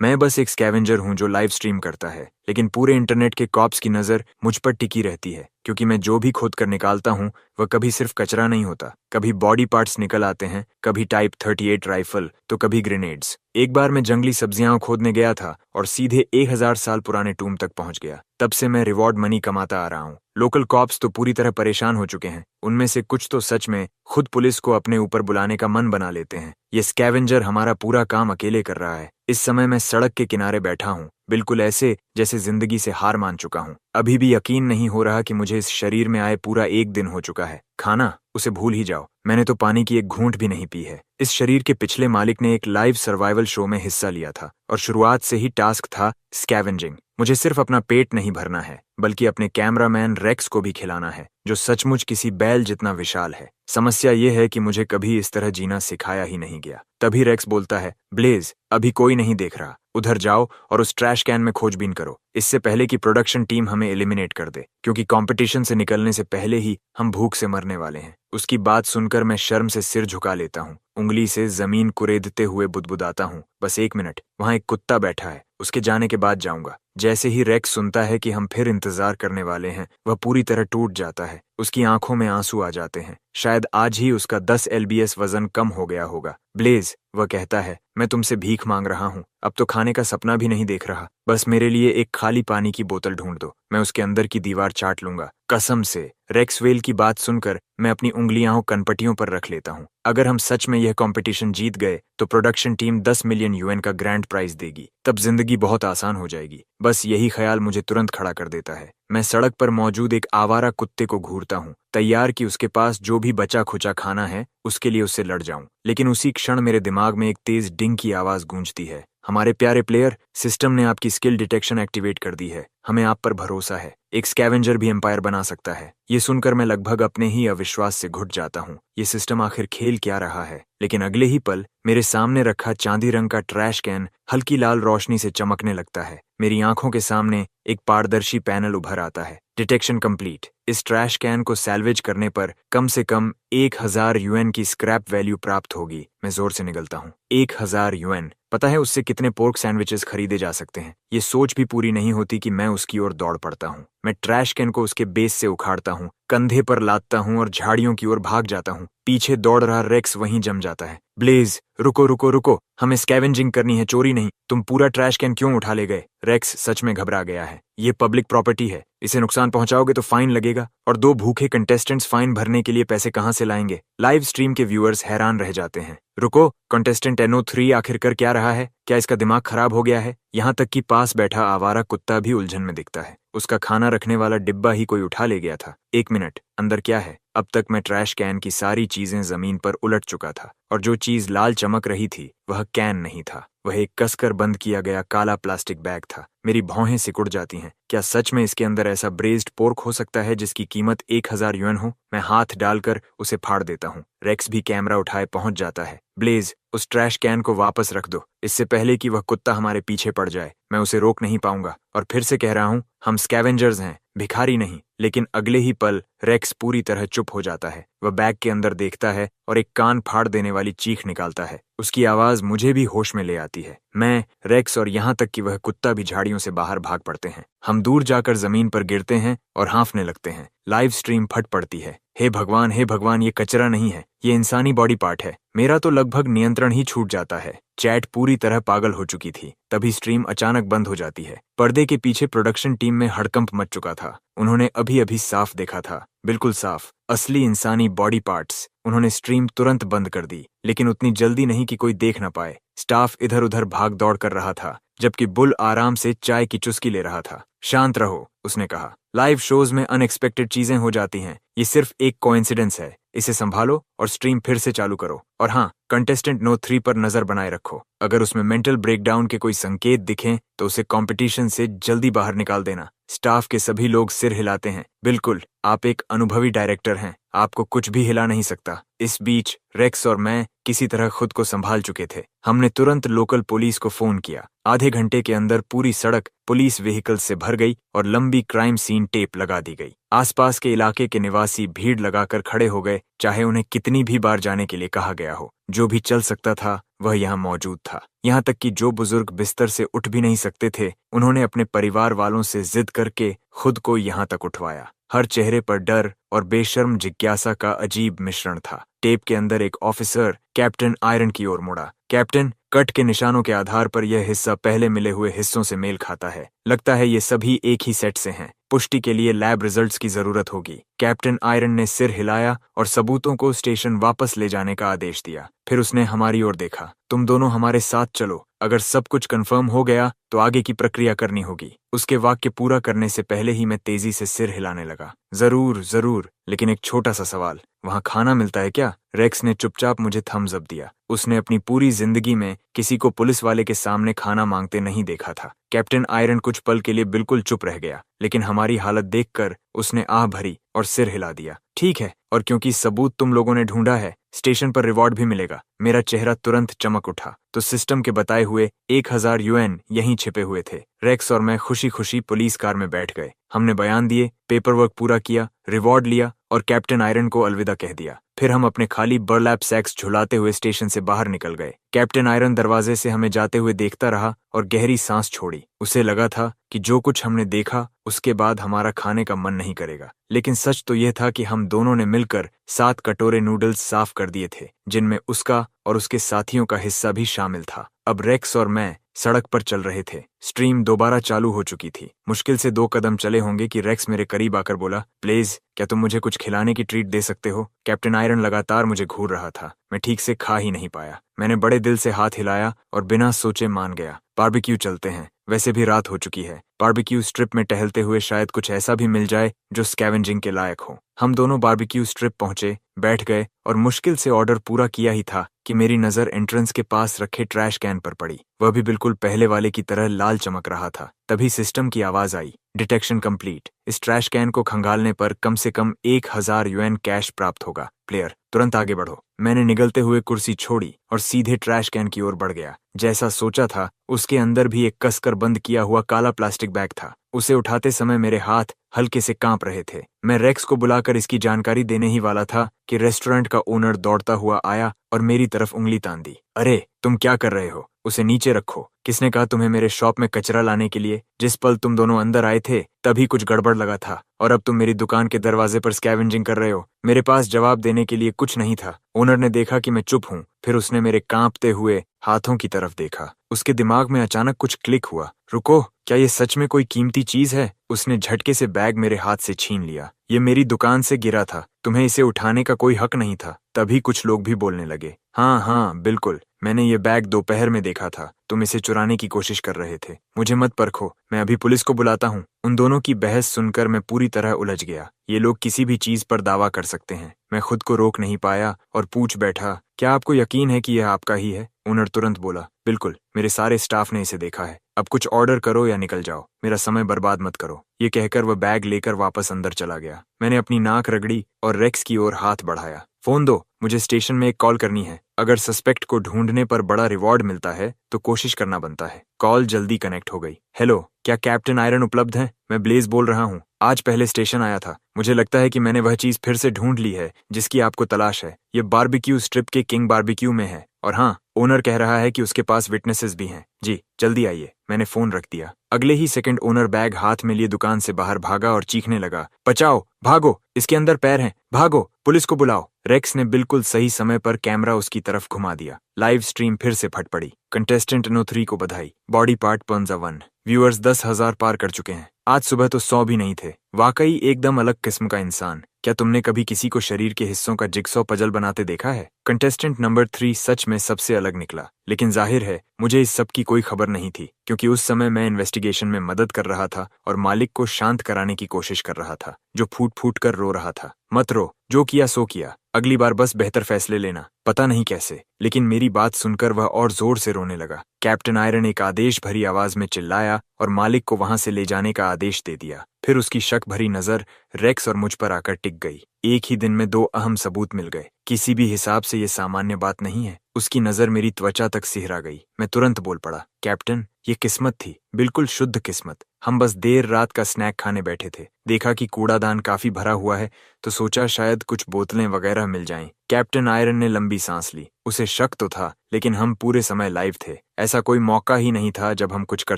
मैं बस एक स्कैवेंजर हूँ जो लाइव स्ट्रीम करता है, लेकिन पूरे इंटरनेट के कॉप्स की नज़र मुझ पर टिकी रहती है, क्योंकि मैं जो भी खोद कर निकालता हूँ वह कभी सिर्फ कचरा नहीं होता। कभी बॉडी पार्ट्स निकल आते हैं, कभी टाइप 38 राइफल, तो कभी ग्रेनेड्स। एक बार मैं जंगली सब्जियां खोदने गया था और सीधे 1000 साल पुराने टूम तक पहुंच गया। तब से मैं रिवॉर्ड मनी कमाता आ रहा हूँ। लोकल कॉप्स तो पूरी तरह परेशान हो चुके हैं। उनमें से कुछ तो सच में खुद पुलिस को अपने ऊपर बुलाने का मन बना लेते हैं। ये स्कैवेंजर हमारा पूरा काम अकेले कर रहा है। इस समय मैं सड़क के किनारे बैठा हूँ, बिल्कुल ऐसे जैसे जिंदगी से हार मान चुका हूँ। अभी भी यकीन नहीं हो रहा कि मुझे इस शरीर में आए पूरा एक दिन हो चुका है। खाना, उसे भूल ही जाओ। मैंने तो पानी की एक घूंट भी नहीं पी है। इस शरीर के पिछले मालिक ने एक लाइव सर्वाइवल शो में हिस्सा लिया था और शुरुआत से ही टास्क था स्कैवेंजिंग। मुझे सिर्फ अपना पेट नहीं भरना है, बल्कि अपने कैमरामैन रेक्स को भी खिलाना है, जो सचमुच किसी बैल जितना विशाल है। समस्या ये है कि मुझे कभी इस तरह जीना सिखाया ही नहीं गया। तभी रेक्स बोलता है, ब्लेज, अभी कोई नहीं देख रहा, उधर जाओ और उस ट्रैश कैन में खोजबीन करो, इससे पहले कि प्रोडक्शन टीम हमें एलिमिनेट कर दे, क्योंकि कंपटीशन से निकलने से पहले ही हम भूख से मरने वाले हैं। उसकी बात सुनकर मैं शर्म से सिर झुका लेता हूँ, उंगली से जमीन कुरेदते हुए बुदबुदाता हूँ, बस 1 मिनट, वहां एक कुत्ता बैठा है, उसके जाने के बाद जाऊंगा। जैसे ही रेक्स सुनता है कि हम फिर इंतजार करने वाले हैं, वह पूरी तरह टूट जाता है। उसकी आंखों में आंसू आ जाते हैं। शायद आज ही उसका 10 LBS वजन कम हो गया होगा। ब्लेज, वह कहता है, मैं तुमसे भीख मांग रहा हूँ, अब तो खाने का सपना भी नहीं देख रहा। बस मेरे लिए एक खाली पानी की बोतल ढूंढ दो, मैं उसके अंदर की दीवार चाट लूंगा, कसम से। रेक्सवेल की बात सुनकर मैं अपनी उंगलियां कनपटियों पर रख लेता हूँ। अगर हम सच में यह कंपटीशन जीत गए तो प्रोडक्शन टीम 10 मिलियन UN का ग्रैंड प्राइज देगी। तब जिंदगी बहुत आसान हो जाएगी। बस यही ख्याल मुझे तुरंत खड़ा कर देता है। मैं सड़क पर मौजूद एक आवारा कुत्ते को घूरता हूँ, तैयार कि उसके पास जो भी बचा खुचा खाना है उसके लिए उससे लड़ जाऊं। लेकिन उसी क्षण मेरे दिमाग में एक तेज डिंग की आवाज गूंजती है। हमारे प्यारे प्लेयर, सिस्टम ने आपकी स्किल डिटेक्शन एक्टिवेट कर दी है। हमें आप पर भरोसा है। एक स्कैवेंजर भी एम्पायर बना सकता है। ये सुनकर मैं लगभग अपने ही अविश्वास से घुट जाता हूँ। ये सिस्टम आखिर खेल क्या रहा है? लेकिन अगले ही पल मेरे सामने रखा चांदी रंग का ट्रैश कैन हल्की लाल रोशनी से चमकने लगता है। मेरी आंखों के सामने एक पारदर्शी पैनल उभर आता है। Detection complete. इस ट्रैश कैन को सैल्वेज करने पर कम से कम 1000 UN की स्क्रैप वैल्यू प्राप्त होगी। मैं जोर से निगलता हूँ। 1000 UN, पता है उससे कितने पोर्क सैंडविचेस खरीदे जा सकते हैं? ये सोच भी पूरी नहीं होती कि मैं उसकी ओर दौड़ पड़ता हूँ। मैं ट्रैश कैन को उसके बेस से उखाड़ता हूँ, कंधे पर लादता हूँ और झाड़ियों की ओर भाग जाता हूँ। पीछे दौड़ रहा रेक्स वहीं जम जाता है। ब्लेज, रुको रुको रुको, हमें स्कैवेंजिंग करनी है, चोरी नहीं। तुम पूरा ट्रैश कैन क्यों उठा ले गए? रेक्स सच में घबरा गया है। ये पब्लिक प्रॉपर्टी है, इसे नुकसान पहुंचाओगे तो फाइन लगेगा, और 2 भूखे कंटेस्टेंट्स फाइन भरने के लिए पैसे कहां से लाएंगे? लाइव स्ट्रीम के व्यूअर्स हैरान रह जाते हैं। रुको, कंटेस्टेंट NO3 आखिर कर क्या रहा है? क्या इसका दिमाग खराब हो गया है? यहाँ तक कि पास बैठा आवारा कुत्ता भी उलझन में दिखता है। उसका खाना रखने वाला डिब्बा ही कोई उठा ले गया था। 1 मिनट, अंदर क्या है? अब तक मैं ट्रैश कैन की सारी चीजें जमीन पर उलट चुका था, और जो चीज लाल चमक रही थी वह कैन नहीं था, वह एक कसकर बंद किया गया काला प्लास्टिक बैग था। मेरी भौहें सिकुड़ जाती हैं। क्या सच में इसके अंदर ऐसा ब्रेज्ड पोर्क हो सकता है जिसकी कीमत 1000 UN हो? मैं हाथ डालकर उसे फाड़ देता हूँ। रेक्स भी कैमरा उठाए पहुंच जाता है। ब्लेज, उस ट्रैश कैन को वापस रख दो, इससे पहले कि वह कुत्ता हमारे पीछे पड़ जाए। मैं उसे रोक नहीं पाऊंगा। और फिर से कह रहा हूँ, हम स्कैवेंजर्स हैं, भिखारी नहीं। लेकिन अगले ही पल रेक्स पूरी तरह चुप हो जाता है। वह बैग के अंदर देखता है और एक कान फाड़ देने वाली चीख निकालता है। उसकी आवाज मुझे भी होश में ले आती है। मैं, रेक्स और यहाँ तक कि वह कुत्ता भी झाड़ियों से बाहर भाग पड़ते हैं। हम दूर जाकर जमीन पर गिरते हैं और हाँफने लगते हैं। लाइव स्ट्रीम फट पड़ती है। हे भगवान, ये कचरा नहीं है, ये इंसानी बॉडी पार्ट है। मेरा तो लगभग नियंत्रण ही छूट जाता है। चैट पूरी तरह पागल हो चुकी थी। तभी स्ट्रीम अचानक बंद हो जाती है। पर्दे के पीछे प्रोडक्शन टीम में हड़कंप मच चुका था। उन्होंने अभी अभी साफ देखा था, बिल्कुल साफ, असली इंसानी बॉडी पार्ट्स। उन्होंने स्ट्रीम तुरंत बंद कर दी, लेकिन उतनी जल्दी नहीं कि कोई देख न पाए। स्टाफ इधर उधर भाग दौड़ कर रहा था, जबकि बुल आराम से चाय की चुस्की ले रहा था। शांत रहो, उसने कहा। लाइव शोज में अनएक्सपेक्टेड चीजें हो जाती हैं। ये सिर्फ एक कोइंसिडेंस है। इसे संभालो और स्ट्रीम फिर से चालू करो। और हाँ, कंटेस्टेंट NO3 पर नजर बनाए रखो। अगर उसमें मेंटल ब्रेकडाउन के कोई संकेत दिखें तो उसे कंपटीशन से जल्दी बाहर निकाल देना। स्टाफ के सभी लोग सिर हिलाते हैं। बिल्कुल, आप एक अनुभवी डायरेक्टर हैं, आपको कुछ भी हिला नहीं सकता। इस बीच रेक्स और मैं किसी तरह खुद को संभाल चुके थे। हमने तुरंत लोकल पुलिस को फोन किया। आधे घंटे के अंदर पूरी सड़क पुलिस व्हीकल से भर गई और लंबी क्राइम सीन टेप लगा दी गई। आसपास के इलाके के निवासी भीड़ लगाकर खड़े हो गए, चाहे उन्हें कितनी भी बार जाने के लिए कहा गया हो। जो भी चल सकता था वह यहाँ मौजूद था। यहाँ तक कि जो बुजुर्ग बिस्तर से उठ भी नहीं सकते थे, उन्होंने अपने परिवार वालों से जिद करके खुद को यहाँ तक उठवाया। हर चेहरे पर डर और बेशर्म जिज्ञासा का अजीब मिश्रण था। टेप के अंदर एक ऑफिसर कैप्टन आयरन की ओर मुड़ा। कैप्टन, कट के निशानों के आधार पर यह हिस्सा पहले मिले हुए हिस्सों से मेल खाता है। लगता है ये सभी एक ही सेट से हैं। पुष्टि के लिए लैब रिजल्ट्स की जरूरत होगी। कैप्टन आयरन ने सिर हिलाया और सबूतों को स्टेशन वापस ले जाने का आदेश दिया। फिर उसने हमारी ओर देखा। तुम दोनों हमारे साथ चलो। अगर सब कुछ कंफर्म हो गया तो आगे की प्रक्रिया करनी होगी। उसके वाक्य पूरा करने से पहले ही मैं तेजी से सिर हिलाने लगा। जरूर जरूर, लेकिन एक छोटा सा सवाल, वहाँ खाना मिलता है क्या? रेक्स ने चुपचाप मुझे थम्स अप दिया। उसने अपनी पूरी जिंदगी में किसी को पुलिस वाले के सामने खाना मांगते नहीं देखा था। कैप्टन आयरन कुछ पल के लिए बिल्कुल चुप रह गया, लेकिन हमारी हालत देखकर उसने आह भरी और सिर हिला दिया। ठीक है, और क्योंकि सबूत तुम लोगों ने ढूंढा है, स्टेशन पर रिवॉर्ड भी मिलेगा। मेरा चेहरा तुरंत चमक उठा। तो सिस्टम के बताए हुए 1000 यूएन यहीं छिपे हुए थे। रेक्स और मैं खुशी खुशी पुलिस कार में बैठ गए। हमने बयान दिए, पेपर वर्क पूरा किया, रिवॉर्ड लिया और कैप्टन आयरन को अलविदा कह दिया। फिर हम अपने खाली बर्लैप सैक्स झुलाते हुए स्टेशन से बाहर निकल गए। कैप्टन आयरन दरवाजे से हमें जाते हुए देखता रहा और गहरी सांस छोड़ी। उसे लगा था कि जो कुछ हमने देखा उसके बाद हमारा खाने का मन नहीं करेगा। लेकिन सच तो यह था कि हम दोनों ने मिलकर 7 कटोरे नूडल्स साफ कर दिए थे, जिनमें उसका और उसके साथियों का हिस्सा भी शामिल था। अब रेक्स और मैं सड़क पर चल रहे थे। स्ट्रीम दोबारा चालू हो चुकी थी। मुश्किल से 2 कदम चले होंगे कि रेक्स मेरे करीब आकर बोला, प्लीज, क्या तुम मुझे कुछ खिलाने की ट्रीट दे सकते हो? कैप्टन आयरन लगातार मुझे घूर रहा था। मैं ठीक से खा ही नहीं पाया। मैंने बड़े दिल से हाथ हिलाया और बिना सोचे मान गया। बारबेक्यू चलते हैं, वैसे भी रात हो चुकी है। बारबेक्यू स्ट्रिप में टहलते हुए शायद कुछ ऐसा भी मिल जाए जो स्कैवेंजिंग के लायक हो। हम दोनों बारबेक्यू स्ट्रिप पहुंचे, बैठ गए और मुश्किल से ऑर्डर पूरा किया ही था कि मेरी नजर एंट्रेंस के पास रखे ट्रैश कैन पर पड़ी। वह भी बिल्कुल पहले वाले की तरह लाल चमक रहा था। तभी सिस्टम की आवाज आई, डिटेक्शन कंप्लीट। इस ट्रैश कैन को खंगालने पर कम से कम 1000 यूएन कैश प्राप्त होगा। प्लेयर, तुरंत आगे बढ़ो। मैंने निगलते हुए कुर्सी छोड़ी और सीधे ट्रैश कैन की ओर बढ़ गया। जैसा सोचा था, उसके अंदर भी एक कसकर बंद किया हुआ काला प्लास्टिक बैग था। उसे उठाते समय मेरे हाथ हल्के से कांप रहे थे। मैं रेक्स को बुलाकर इसकी जानकारी देने ही वाला था कि रेस्टोरेंट का ओनर दौड़ता हुआ आया और मेरी तरफ उंगली तान दी। अरे, तुम क्या कर रहे हो? उसे नीचे रखो। किसने कहा तुम्हें मेरे शॉप में कचरा लाने के लिए? जिस पल तुम दोनों अंदर आए थे तभी कुछ गड़बड़ लगा था, और अब तुम मेरी दुकान के दरवाजे पर स्कैवेंजिंग कर रहे हो। मेरे पास जवाब देने के लिए कुछ नहीं था। ओनर ने देखा कि मैं चुप हूँ, फिर उसने मेरे कांपते हुए हाथों की तरफ देखा। उसके दिमाग में अचानक कुछ क्लिक हुआ। रुको, क्या ये सच में कोई कीमती चीज है? उसने झटके से बैग मेरे हाथ से छीन लिया। ये मेरी दुकान से गिरा था, तुम्हें इसे उठाने का कोई हक नहीं था। तभी कुछ लोग भी बोलने लगे, हाँ हाँ बिल्कुल, मैंने ये बैग दोपहर में देखा था। तुम इसे चुराने की कोशिश कर रहे थे। मुझे मत परखो, मैं अभी पुलिस को बुलाता हूँ। उन दोनों की बहस सुनकर मैं पूरी तरह उलझ गया। ये लोग किसी भी चीज पर दावा कर सकते हैं। मैं खुद को रोक नहीं पाया और पूछ बैठा, क्या आपको यकीन है कि यह आपका ही है? ओनर तुरंत बोला, बिल्कुल, मेरे सारे स्टाफ ने इसे देखा है। अब कुछ ऑर्डर करो या निकल जाओ, मेरा समय बर्बाद मत करो। ये कहकर वह बैग लेकर वापस अंदर चला गया। मैंने अपनी नाक रगड़ी और रेक्स की ओर हाथ बढ़ाया। फोन दो, मुझे स्टेशन में एक कॉल करनी है। अगर सस्पेक्ट को ढूंढने पर बड़ा रिवॉर्ड मिलता है तो कोशिश करना बनता है। कॉल जल्दी कनेक्ट हो गई। हेलो, क्या कैप्टन आयरन उपलब्ध हैं? मैं ब्लेज बोल रहा हूँ। आज पहले स्टेशन आया था। मुझे लगता है कि मैंने वह चीज फिर से ढूंढ ली है जिसकी आपको तलाश है। ये बारबेक्यू स्ट्रिप के किंग बारबेक्यू में है, और हाँ, ओनर कह रहा है कि उसके पास विटनेसेस भी हैं। जी, जल्दी आइए। मैंने फोन रख दिया। अगले ही सेकंड ओनर बैग हाथ में लिए दुकान से बाहर भागा और चीखने लगा, बचाओ, भागो, इसके अंदर पैर हैं, भागो, पुलिस को बुलाओ। रेक्स ने बिल्कुल सही समय पर कैमरा उसकी तरफ घुमा दिया। लाइव स्ट्रीम फिर से फट पड़ी। कंटेस्टेंट नो3 को बधाई। बॉडी पार्ट पंजा 1। व्यूअर्स 10,000 पार कर चुके हैं। आज सुबह तो 100 भी नहीं थे। वाकई एकदम अलग किस्म का इंसान। क्या तुमने कभी किसी को शरीर के हिस्सों का जिगसॉ पजल बनाते देखा है? कंटेस्टेंट नंबर 3 सच में सबसे अलग निकला, लेकिन जाहिर है मुझे इस सब की कोई खबर नहीं थी, क्योंकि उस समय मैं इन्वेस्टिगेशन में मदद कर रहा था और मालिक को शांत कराने की कोशिश कर रहा था, जो फूट फूट कर रो रहा था। मत रो, जो किया सो किया, अगली बार बस बेहतर फैसले लेना। पता नहीं कैसे, लेकिन मेरी बात सुनकर वह और जोर से रोने लगा। कैप्टन आयरन एक आदेश भरी आवाज में चिल्लाया और मालिक को वहां से ले जाने का आदेश दे दिया। फिर उसकी शक भरी नजर रेक्स और मुझ पर आकर टिक गई। एक ही दिन में 2 अहम सबूत मिल गए। किसी भी हिसाब से ये सामान्य बात नहीं है। उसकी नजर मेरी त्वचा तक सिहरा गई। मैं तुरंत बोल पड़ा, कैप्टन, ये किस्मत थी, बिल्कुल शुद्ध किस्मत। हम बस देर रात का स्नैक खाने बैठे थे। देखा कि कूड़ादान काफी भरा हुआ है, तो सोचा शायद कुछ बोतलें वगैरह मिल जाएं। कैप्टन आयरन ने लंबी सांस ली। उसे शक तो था, लेकिन हम पूरे समय लाइव थे। ऐसा कोई मौका ही नहीं था जब हम कुछ कर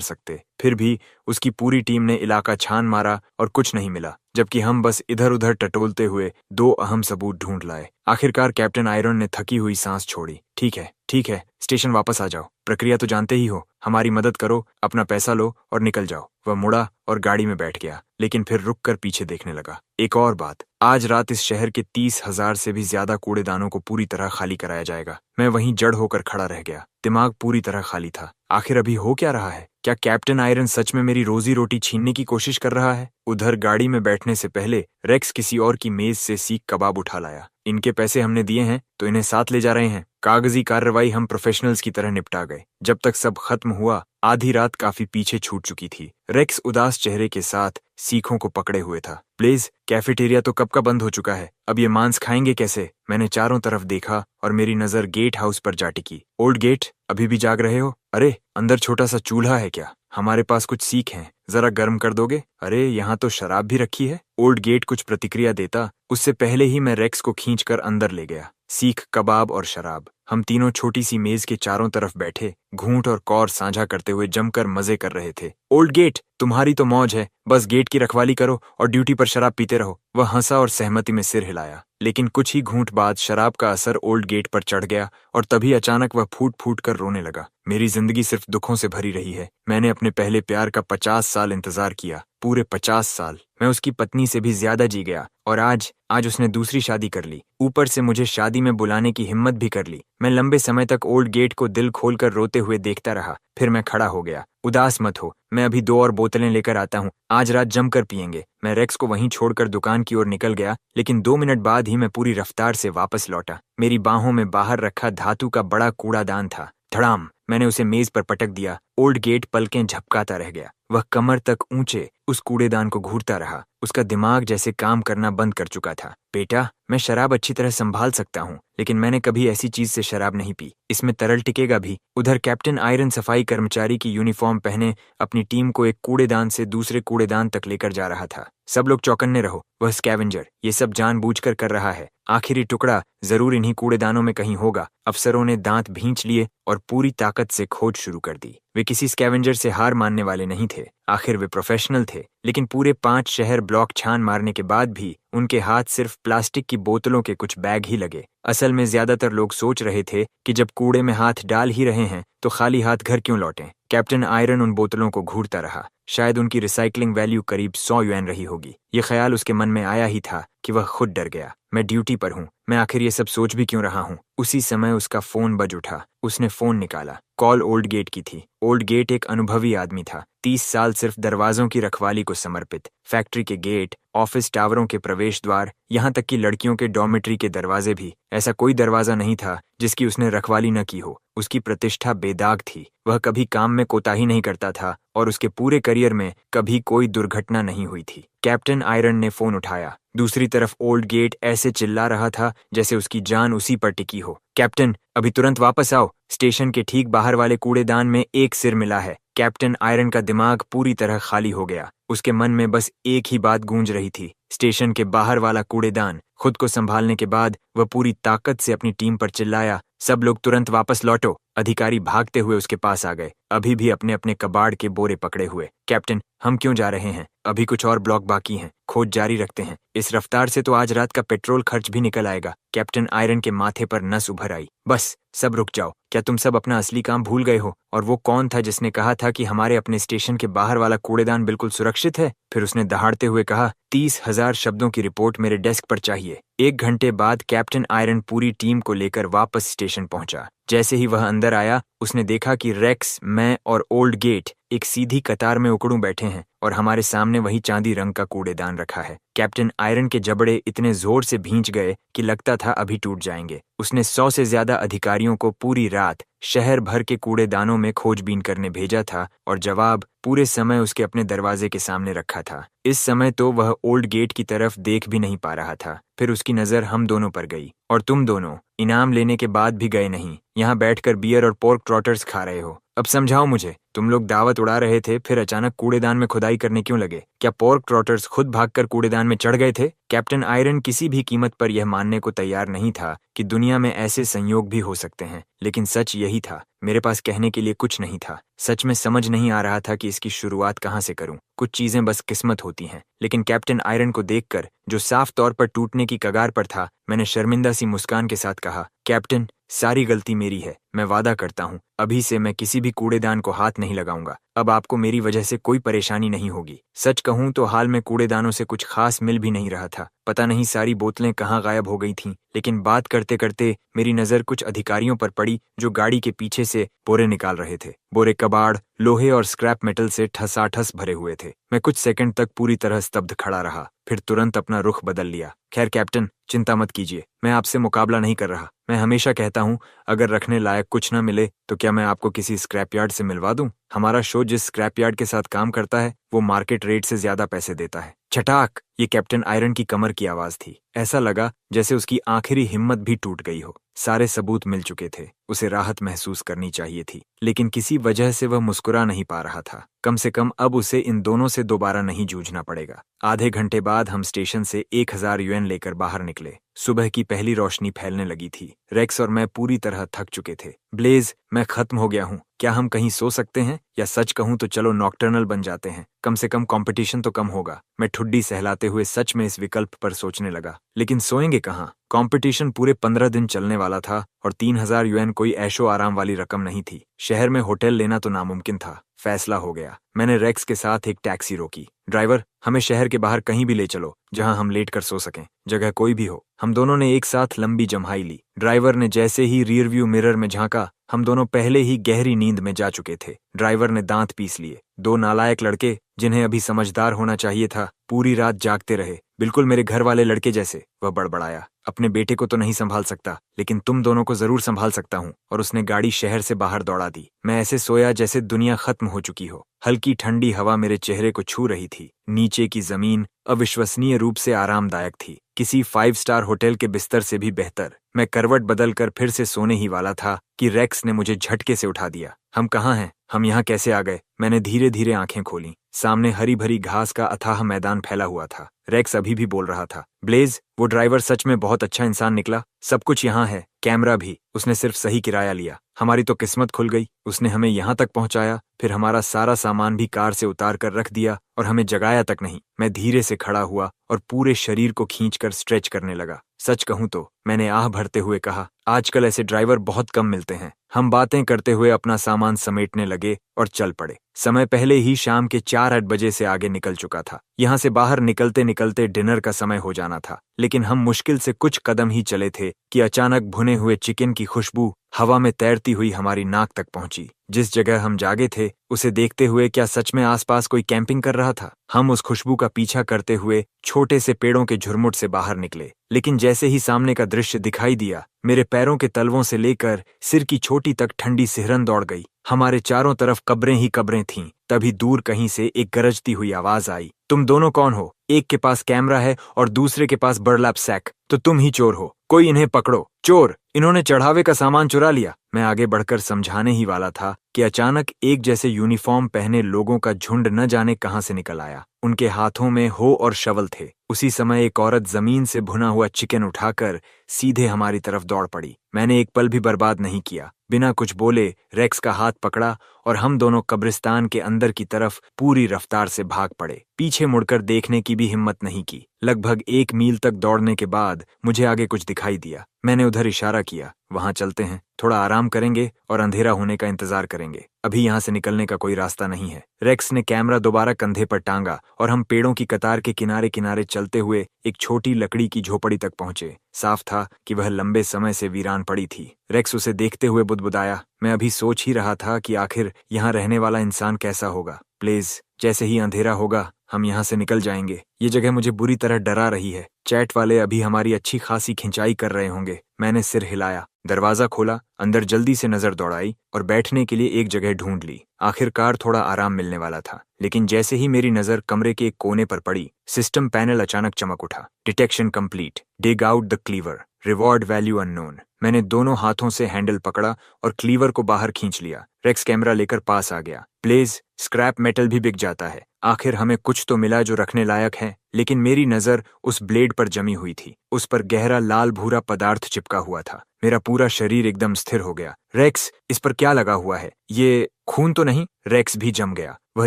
सकते। फिर भी उसकी पूरी टीम ने इलाका छान मारा और कुछ नहीं मिला, जबकि हम बस इधर उधर टटोलते हुए 2 अहम सबूत ढूंढ लाए। आखिरकार कैप्टन आयरन ने थकी हुई सांस छोड़ी। ठीक है, स्टेशन वापस आ जाओ। प्रक्रिया तो जानते ही हो। हमारी मदद करो, अपना पैसा लो और निकल जाओ। वह मुड़ा और गाड़ी में बैठ गया, लेकिन फिर रुक कर पीछे देखने लगा। एक और बात, आज रात इस शहर के 30,000 से भी ज्यादा कूड़ेदानों को पूरी तरह खाली कराया जाएगा। मैं वहीं जड़ होकर खड़ा रह गया। दिमाग पूरी तरह खाली था। आखिर अभी हो क्या रहा है? क्या कैप्टन आयरन सच में मेरी रोजी रोटी छीनने की कोशिश कर रहा है? उधर गाड़ी में बैठने से पहले रेक्स किसी और की मेज से सीख कबाब उठा लाया। इनके पैसे हमने दिए हैं तो इन्हें साथ ले जा रहे हैं। कागजी कार्रवाई हम प्रोफेशनल्स की तरह निपटा गए। जब तक सब खत्म हुआ, आधी रात काफी पीछे छूट चुकी थी। रेक्स उदास चेहरे के साथ सीखों को पकड़े हुए था। प्लीज, कैफेटेरिया तो कब का बंद हो चुका है। अब ये मांस खाएंगे कैसे? मैंने चारों तरफ देखा और मेरी नजर गेट हाउस पर जा टिकी। ओल्ड गेट, अभी भी जाग रहे हो? अरे, अंदर छोटा सा चूल्हा है क्या? हमारे पास कुछ सीख हैं, जरा गर्म कर दोगे? अरे, यहाँ तो शराब भी रखी है। ओल्ड गेट कुछ प्रतिक्रिया देता, उससे पहले ही मैं रेक्स को खींचकर अंदर ले गया। सीख, कबाब और शराब। हम तीनों छोटी सी मेज के चारों तरफ बैठे, घूंट और कौर साझा करते हुए जमकर मजे कर रहे थे। ओल्ड गेट, तुम्हारी तो मौज है। बस गेट की रखवाली करो और ड्यूटी पर शराब पीते रहो। वह हंसा और सहमति में सिर हिलाया, लेकिन कुछ ही घूंट बाद शराब का असर ओल्ड गेट पर चढ़ गया और तभी अचानक वह फूट फूट कर रोने लगा। मेरी जिंदगी सिर्फ दुखों से भरी रही है। मैंने अपने पहले प्यार का 50 साल इंतजार किया, पूरे 50 साल। मैं उसकी पत्नी से भी ज्यादा जी गया और आज उसने दूसरी शादी कर ली। ऊपर से मुझे शादी में बुलाने की हिम्मत भी कर ली। मैं लंबे समय तक ओल्ड गेट को दिल खोलकर रोते हुए देखता रहा। फिर मैं खड़ा हो गया। उदास मत हो, मैं अभी 2 और बोतलें लेकर आता हूँ। आज रात जमकर पियेंगे। मैं रेक्स को वहीं छोड़कर दुकान की ओर निकल गया, लेकिन 2 मिनट बाद ही मैं पूरी रफ्तार से वापस लौटा। मेरी बाहों में बाहर रखा धातु का बड़ा कूड़ादान था। धड़ाम, मैंने उसे मेज पर पटक दिया। ओल्ड गेट पलकें झपकाता रह गया। वह कमर तक ऊंचे उस कूड़ेदान को घूरता रहा। उसका दिमाग जैसे काम करना बंद कर चुका था। बेटा, मैं शराब अच्छी तरह संभाल सकता हूँ, लेकिन मैंने कभी ऐसी चीज से शराब नहीं पी। इसमें तरल टिकेगा भी। उधर कैप्टन आयरन सफाई कर्मचारी की यूनिफॉर्म पहने अपनी टीम को एक कूड़ेदान से दूसरे कूड़ेदान तक लेकर जा रहा था। सब लोग चौकन्ने रहो, वह स्कैवेंजर ये सब जानबूझकर कर रहा है। आखिरी टुकड़ा जरूर इन्हीं कूड़ेदानों में कहीं होगा। अफसरों ने दांत भींच लिए और पूरी ताकत से खोज शुरू कर दी। वे किसी स्कैवेंजर से हार मानने वाले नहीं थे। आखिर वे प्रोफेशनल थे। लेकिन पूरे 5 शहर ब्लॉक छान मारने के बाद भी उनके हाथ सिर्फ प्लास्टिक की बोतलों के कुछ बैग ही लगे। असल में ज्यादातर लोग सोच रहे थे कि जब कूड़े में हाथ डाल ही रहे हैं तो खाली हाथ घर क्यों लौटें। कैप्टन आयरन उन बोतलों को घूरता रहा। शायद उनकी रिसाइकलिंग वैल्यू करीब 100 युएन रही होगी। ये ख्याल उसके मन में आया ही था कि वह खुद डर गया। मैं ड्यूटी पर हूँ, मैं आखिर ये सब सोच भी क्यों रहा हूँ। उसी समय उसका फोन बज उठा। उसने फोन निकाला। कॉल ओल्ड गेट की थी। ओल्ड गेट एक अनुभवी आदमी था। 30 साल सिर्फ दरवाजों की रखवाली को समर्पित। फैक्ट्री के गेट, ऑफिस टावरों के प्रवेश द्वार, यहाँ तक कि लड़कियों के डॉर्मेट्री के दरवाजे भी। ऐसा कोई दरवाजा नहीं था जिसकी उसने रखवाली न की हो। उसकी प्रतिष्ठा बेदाग थी। वह कभी काम में कोताही नहीं करता था और उसके पूरे करियर में कभी कोई दुर्घटना नहीं हुई थी। कैप्टन आयरन ने फोन उठाया। दूसरी तरफ ओल्ड गेट ऐसे चिल्ला रहा था जैसे उसकी जान उसी पर टिकी हो। कैप्टन, अभी तुरंत वापस आओ। स्टेशन के ठीक बाहर वाले कूड़ेदान में एक सिर मिला है। कैप्टन आयरन का दिमाग पूरी तरह खाली हो गया। उसके मन में बस एक ही बात गूंज रही थी, स्टेशन के बाहर वाला कूड़ेदान। खुद को संभालने के बाद वह पूरी ताकत से अपनी टीम पर चिल्लाया, सब लोग तुरंत वापस लौटो। अधिकारी भागते हुए उसके पास आ गए, अभी भी अपने अपने कबाड़ के बोरे पकड़े हुए। कैप्टन, हम क्यों जा रहे हैं? अभी कुछ और ब्लॉक बाकी हैं, खोज जारी रखते हैं। इस रफ्तार से तो आज रात का पेट्रोल खर्च भी निकल आएगा। कैप्टन आयरन के माथे पर नस उभर आई। बस, सब रुक जाओ। क्या तुम सब अपना असली काम भूल गए हो? और वो कौन था जिसने कहा था कि हमारे अपने स्टेशन के बाहर वाला कूड़ेदान बिल्कुल सुरक्षित है? फिर उसने दहाड़ते हुए कहा, 30,000 शब्दों की रिपोर्ट मेरे डेस्क पर चाहिए। 1 घंटे बाद कैप्टन आयरन पूरी टीम को लेकर वापस स्टेशन पहुंचा। जैसे ही वह अंदर आया, उसने देखा कि रेक्स, मैं और ओल्ड गेट एक सीधी कतार में उकड़ू बैठे हैं और हमारे सामने वही चांदी रंग का कूड़ेदान रखा है। कैप्टन आयरन के जबड़े इतने जोर से भींच गए कि लगता था अभी टूट जाएंगे। उसने 100 से ज्यादा अधिकारियों को पूरी रात शहर भर के कूड़ेदानों में खोजबीन करने भेजा था और जवाब पूरे समय उसके अपने दरवाजे के सामने रखा था। इस समय तो वह ओल्ड गेट की तरफ देख भी नहीं पा रहा था। फिर उसकी नजर हम दोनों पर गई। और तुम दोनों इनाम लेने के बाद भी गए नहीं, यहाँ बैठकर बियर और पोर्क ट्रॉटर्स खा रहे हो। अब समझाओ मुझे, तुम लोग दावत उड़ा रहे थे, फिर अचानक कूड़ेदान में खुदाई करने क्यों लगे? क्या पोर्क ट्रॉटर्स खुद भागकर कूड़ेदान में चढ़ गए थे? कैप्टन आयरन किसी भी कीमत पर यह मानने को तैयार नहीं था कि दुनिया में ऐसे संयोग भी हो सकते हैं, लेकिन सच यही था। मेरे पास कहने के लिए कुछ नहीं था। सच में समझ नहीं आ रहा था कि इसकी शुरुआत कहाँ से करूं। कुछ चीजें बस किस्मत होती हैं। लेकिन कैप्टन आयरन को देखकर, जो साफ तौर पर टूटने की कगार पर था, मैंने शर्मिंदा सी मुस्कान के साथ कहा, कैप्टन, सारी गलती मेरी है। मैं वादा करता हूँ, अभी से मैं किसी भी कूड़ेदान को हाथ नहीं लगाऊंगा। अब आपको मेरी वजह से कोई परेशानी नहीं होगी। सच कहूं तो हाल में कूड़ेदानों से कुछ खास मिल भी नहीं रहा था। पता नहीं सारी बोतलें कहाँ गायब हो गई थीं। लेकिन बात करते करते मेरी नज़र कुछ अधिकारियों पर पड़ी जो गाड़ी के पीछे से बोरे निकाल रहे थे। बोरे कबाड़, लोहे और स्क्रैप मेटल से ठसाठस भरे हुए थे। मैं कुछ सेकंड तक पूरी तरह स्तब्ध खड़ा रहा, फिर तुरंत अपना रुख बदल लिया। खैर कैप्टन, चिंता मत कीजिए, मैं आपसे मुकाबला नहीं कर रहा। मैं हमेशा कहता हूँ, अगर रखने लायक कुछ न मिले तो क्या मैं आपको किसी स्क्रैपयार्ड से मिलवा दूं? हमारा शो जिस स्क्रैपयार्ड के साथ काम करता है वो मार्केट रेट से ज्यादा पैसे देता है। छटाक! ये कैप्टन आयरन की कमर की आवाज थी। ऐसा लगा जैसे उसकी आखिरी हिम्मत भी टूट गई हो। सारे सबूत मिल चुके थे। उसे राहत महसूस करनी चाहिए थी, लेकिन किसी वजह से वह मुस्कुरा नहीं पा रहा था। कम से कम अब उसे इन दोनों से दोबारा नहीं जूझना पड़ेगा। आधे घंटे बाद हम स्टेशन से 1000 युएन लेकर बाहर निकले। सुबह की पहली रोशनी फैलने लगी थी। रेक्स और मैं पूरी तरह थक चुके थे। ब्लेज, मैं खत्म हो गया हूँ। क्या हम कहीं सो सकते हैं? या सच कहूँ तो चलो नॉकटर्नल बन जाते हैं। कम से कम कंपटीशन तो कम होगा। मैं ठुड्डी सहलाते हुए सच में इस विकल्प पर सोचने लगा। लेकिन सोएंगे कहाँ? कंपटीशन पूरे 15 दिन चलने वाला था और 3000 युएन कोई ऐशो आराम वाली रकम नहीं थी। शहर में होटल लेना तो नामुमकिन था। फैसला हो गया। मैंने रेक्स के साथ एक टैक्सी रोकी। ड्राइवर, हमें शहर के बाहर कहीं भी ले चलो जहां हम लेट कर सो सकें। जगह कोई भी हो। हम दोनों ने एक साथ लंबी जम्हाई ली। ड्राइवर ने जैसे ही रियर व्यू मिरर में झांका, हम दोनों पहले ही गहरी नींद में जा चुके थे। ड्राइवर ने दांत पीस लिए। दो नालायक लड़के, जिन्हें अभी समझदार होना चाहिए था, पूरी रात जागते रहे, बिल्कुल मेरे घर वाले लड़के जैसे। वह बड़बड़ाया, अपने बेटे को तो नहीं संभाल सकता, लेकिन तुम दोनों को जरूर संभाल सकता हूँ। और उसने गाड़ी शहर से बाहर दौड़ा दी। मैं ऐसे सोया जैसे दुनिया खत्म हो चुकी हो। हल्की ठंडी हवा मेरे चेहरे को छू रही थी। नीचे की जमीन अविश्वसनीय रूप से आरामदायक थी, किसी 5 स्टार होटल के बिस्तर से भी बेहतर। मैं करवट बदलकर फिर से सोने ही वाला था कि रेक्स ने मुझे झटके से उठा दिया। हम कहाँ हैं? हम यहाँ कैसे आ गए? मैंने धीरे धीरे आंखें खोली। सामने हरी भरी घास का अथाह मैदान फैला हुआ था। रेक्स अभी भी बोल रहा था, ब्लेज, वो ड्राइवर सच में बहुत अच्छा इंसान निकला। सब कुछ यहाँ है, कैमरा भी। उसने सिर्फ सही किराया लिया। हमारी तो किस्मत खुल गई। उसने हमें यहाँ तक पहुँचाया, फिर हमारा सारा सामान भी कार से उतार कर रख दिया और हमें जगाया तक नहीं। मैं धीरे से खड़ा हुआ और पूरे शरीर को खींचकर स्ट्रेच करने लगा। सच कहूँ तो, मैंने आह भरते हुए कहा, आजकल ऐसे ड्राइवर बहुत कम मिलते हैं। हम बातें करते हुए अपना सामान समेटने लगे और चल पड़े। समय पहले ही शाम के 4-8 बजे से आगे निकल चुका था। यहाँ से बाहर निकलते निकलते डिनर का समय हो जाना था। लेकिन हम मुश्किल से कुछ कदम ही चले थे कि अचानक भुने हुए चिकन की खुशबू हवा में तैरती हुई हमारी नाक तक पहुंची। जिस जगह हम जागे थे, उसे देखते हुए क्या सच में आसपास कोई कैंपिंग कर रहा था? हम उस खुशबू का पीछा करते हुए छोटे से पेड़ों के झुरमुट से बाहर निकले। लेकिन जैसे ही सामने का दृश्य दिखाई दिया, मेरे पैरों के तलवों से लेकर सिर की चोटी तक ठंडी सिहरन दौड़ गई। हमारे चारों तरफ कब्रें ही कब्रें थीं। तभी दूर कहीं से एक गरजती हुई आवाज आई, तुम दोनों कौन हो? एक के पास कैमरा है और दूसरे के पास बर्लैप सैक, तो तुम ही चोर हो। कोई इन्हें पकड़ो। चोर! इन्होंने चढ़ावे का सामान चुरा लिया। मैं आगे बढ़कर समझाने ही वाला था कि अचानक एक जैसे यूनिफॉर्म पहने लोगों का झुंड न जाने कहां से निकल आया। उनके हाथों में हो और शवल थे। उसी समय एक औरत जमीन से भुना हुआ चिकन उठाकर सीधे हमारी तरफ दौड़ पड़ी। मैंने एक पल भी बर्बाद नहीं किया। बिना कुछ बोले रेक्स का हाथ पकड़ा और हम दोनों कब्रिस्तान के अंदर की तरफ पूरी रफ्तार से भाग पड़े। पीछे मुड़कर देखने की भी हिम्मत नहीं की। लगभग 1 मील तक दौड़ने के बाद मुझे आगे कुछ दिखाई दिया। मैंने उधर इशारा किया, वहां चलते हैं, थोड़ा आराम करेंगे और अंधेरा होने का इंतजार करेंगे। अभी यहाँ से निकलने का कोई रास्ता नहीं है। रेक्स ने कैमरा दोबारा कंधे पर टांगा और हम पेड़ों की कतार के किनारे किनारे चलते हुए एक छोटी लकड़ी की झोपड़ी तक पहुंचे। साफ था कि वह लंबे समय से वीरान पड़ी थी। रेक्स उसे देखते हुए बुदबुदाया, मैं अभी सोच ही रहा था कि आखिर यहाँ रहने वाला इंसान कैसा होगा। प्लीज, जैसे ही अंधेरा होगा हम यहाँ से निकल जाएंगे। ये जगह मुझे बुरी तरह डरा रही है। चैट वाले अभी हमारी अच्छी खासी खिंचाई कर रहे होंगे। मैंने सिर हिलाया, दरवाजा खोला, अंदर जल्दी से नजर दौड़ाई और बैठने के लिए एक जगह ढूंढ ली। आखिरकार थोड़ा आराम मिलने वाला था। लेकिन जैसे ही मेरी नजर कमरे के एक कोने पर पड़ी, सिस्टम पैनल अचानक चमक उठा। Detection complete. Dig out the cleaver. Reward value unknown. मैंने दोनों हाथों से हैंडल पकड़ा और क्लीवर को बाहर खींच लिया। रेक्स कैमरा लेकर पास आ गया। प्लीज, स्क्रैप मेटल भी बिक जाता है। आखिर हमें कुछ तो मिला जो रखने लायक है, लेकिन मेरी नजर उस ब्लेड पर जमी हुई थी। उस पर गहरा लाल भूरा पदार्थ चिपका हुआ था। मेरा पूरा शरीर एकदम स्थिर हो गया। रेक्स, इस पर क्या लगा हुआ है? ये खून तो नहीं? रेक्स भी जम गया। वह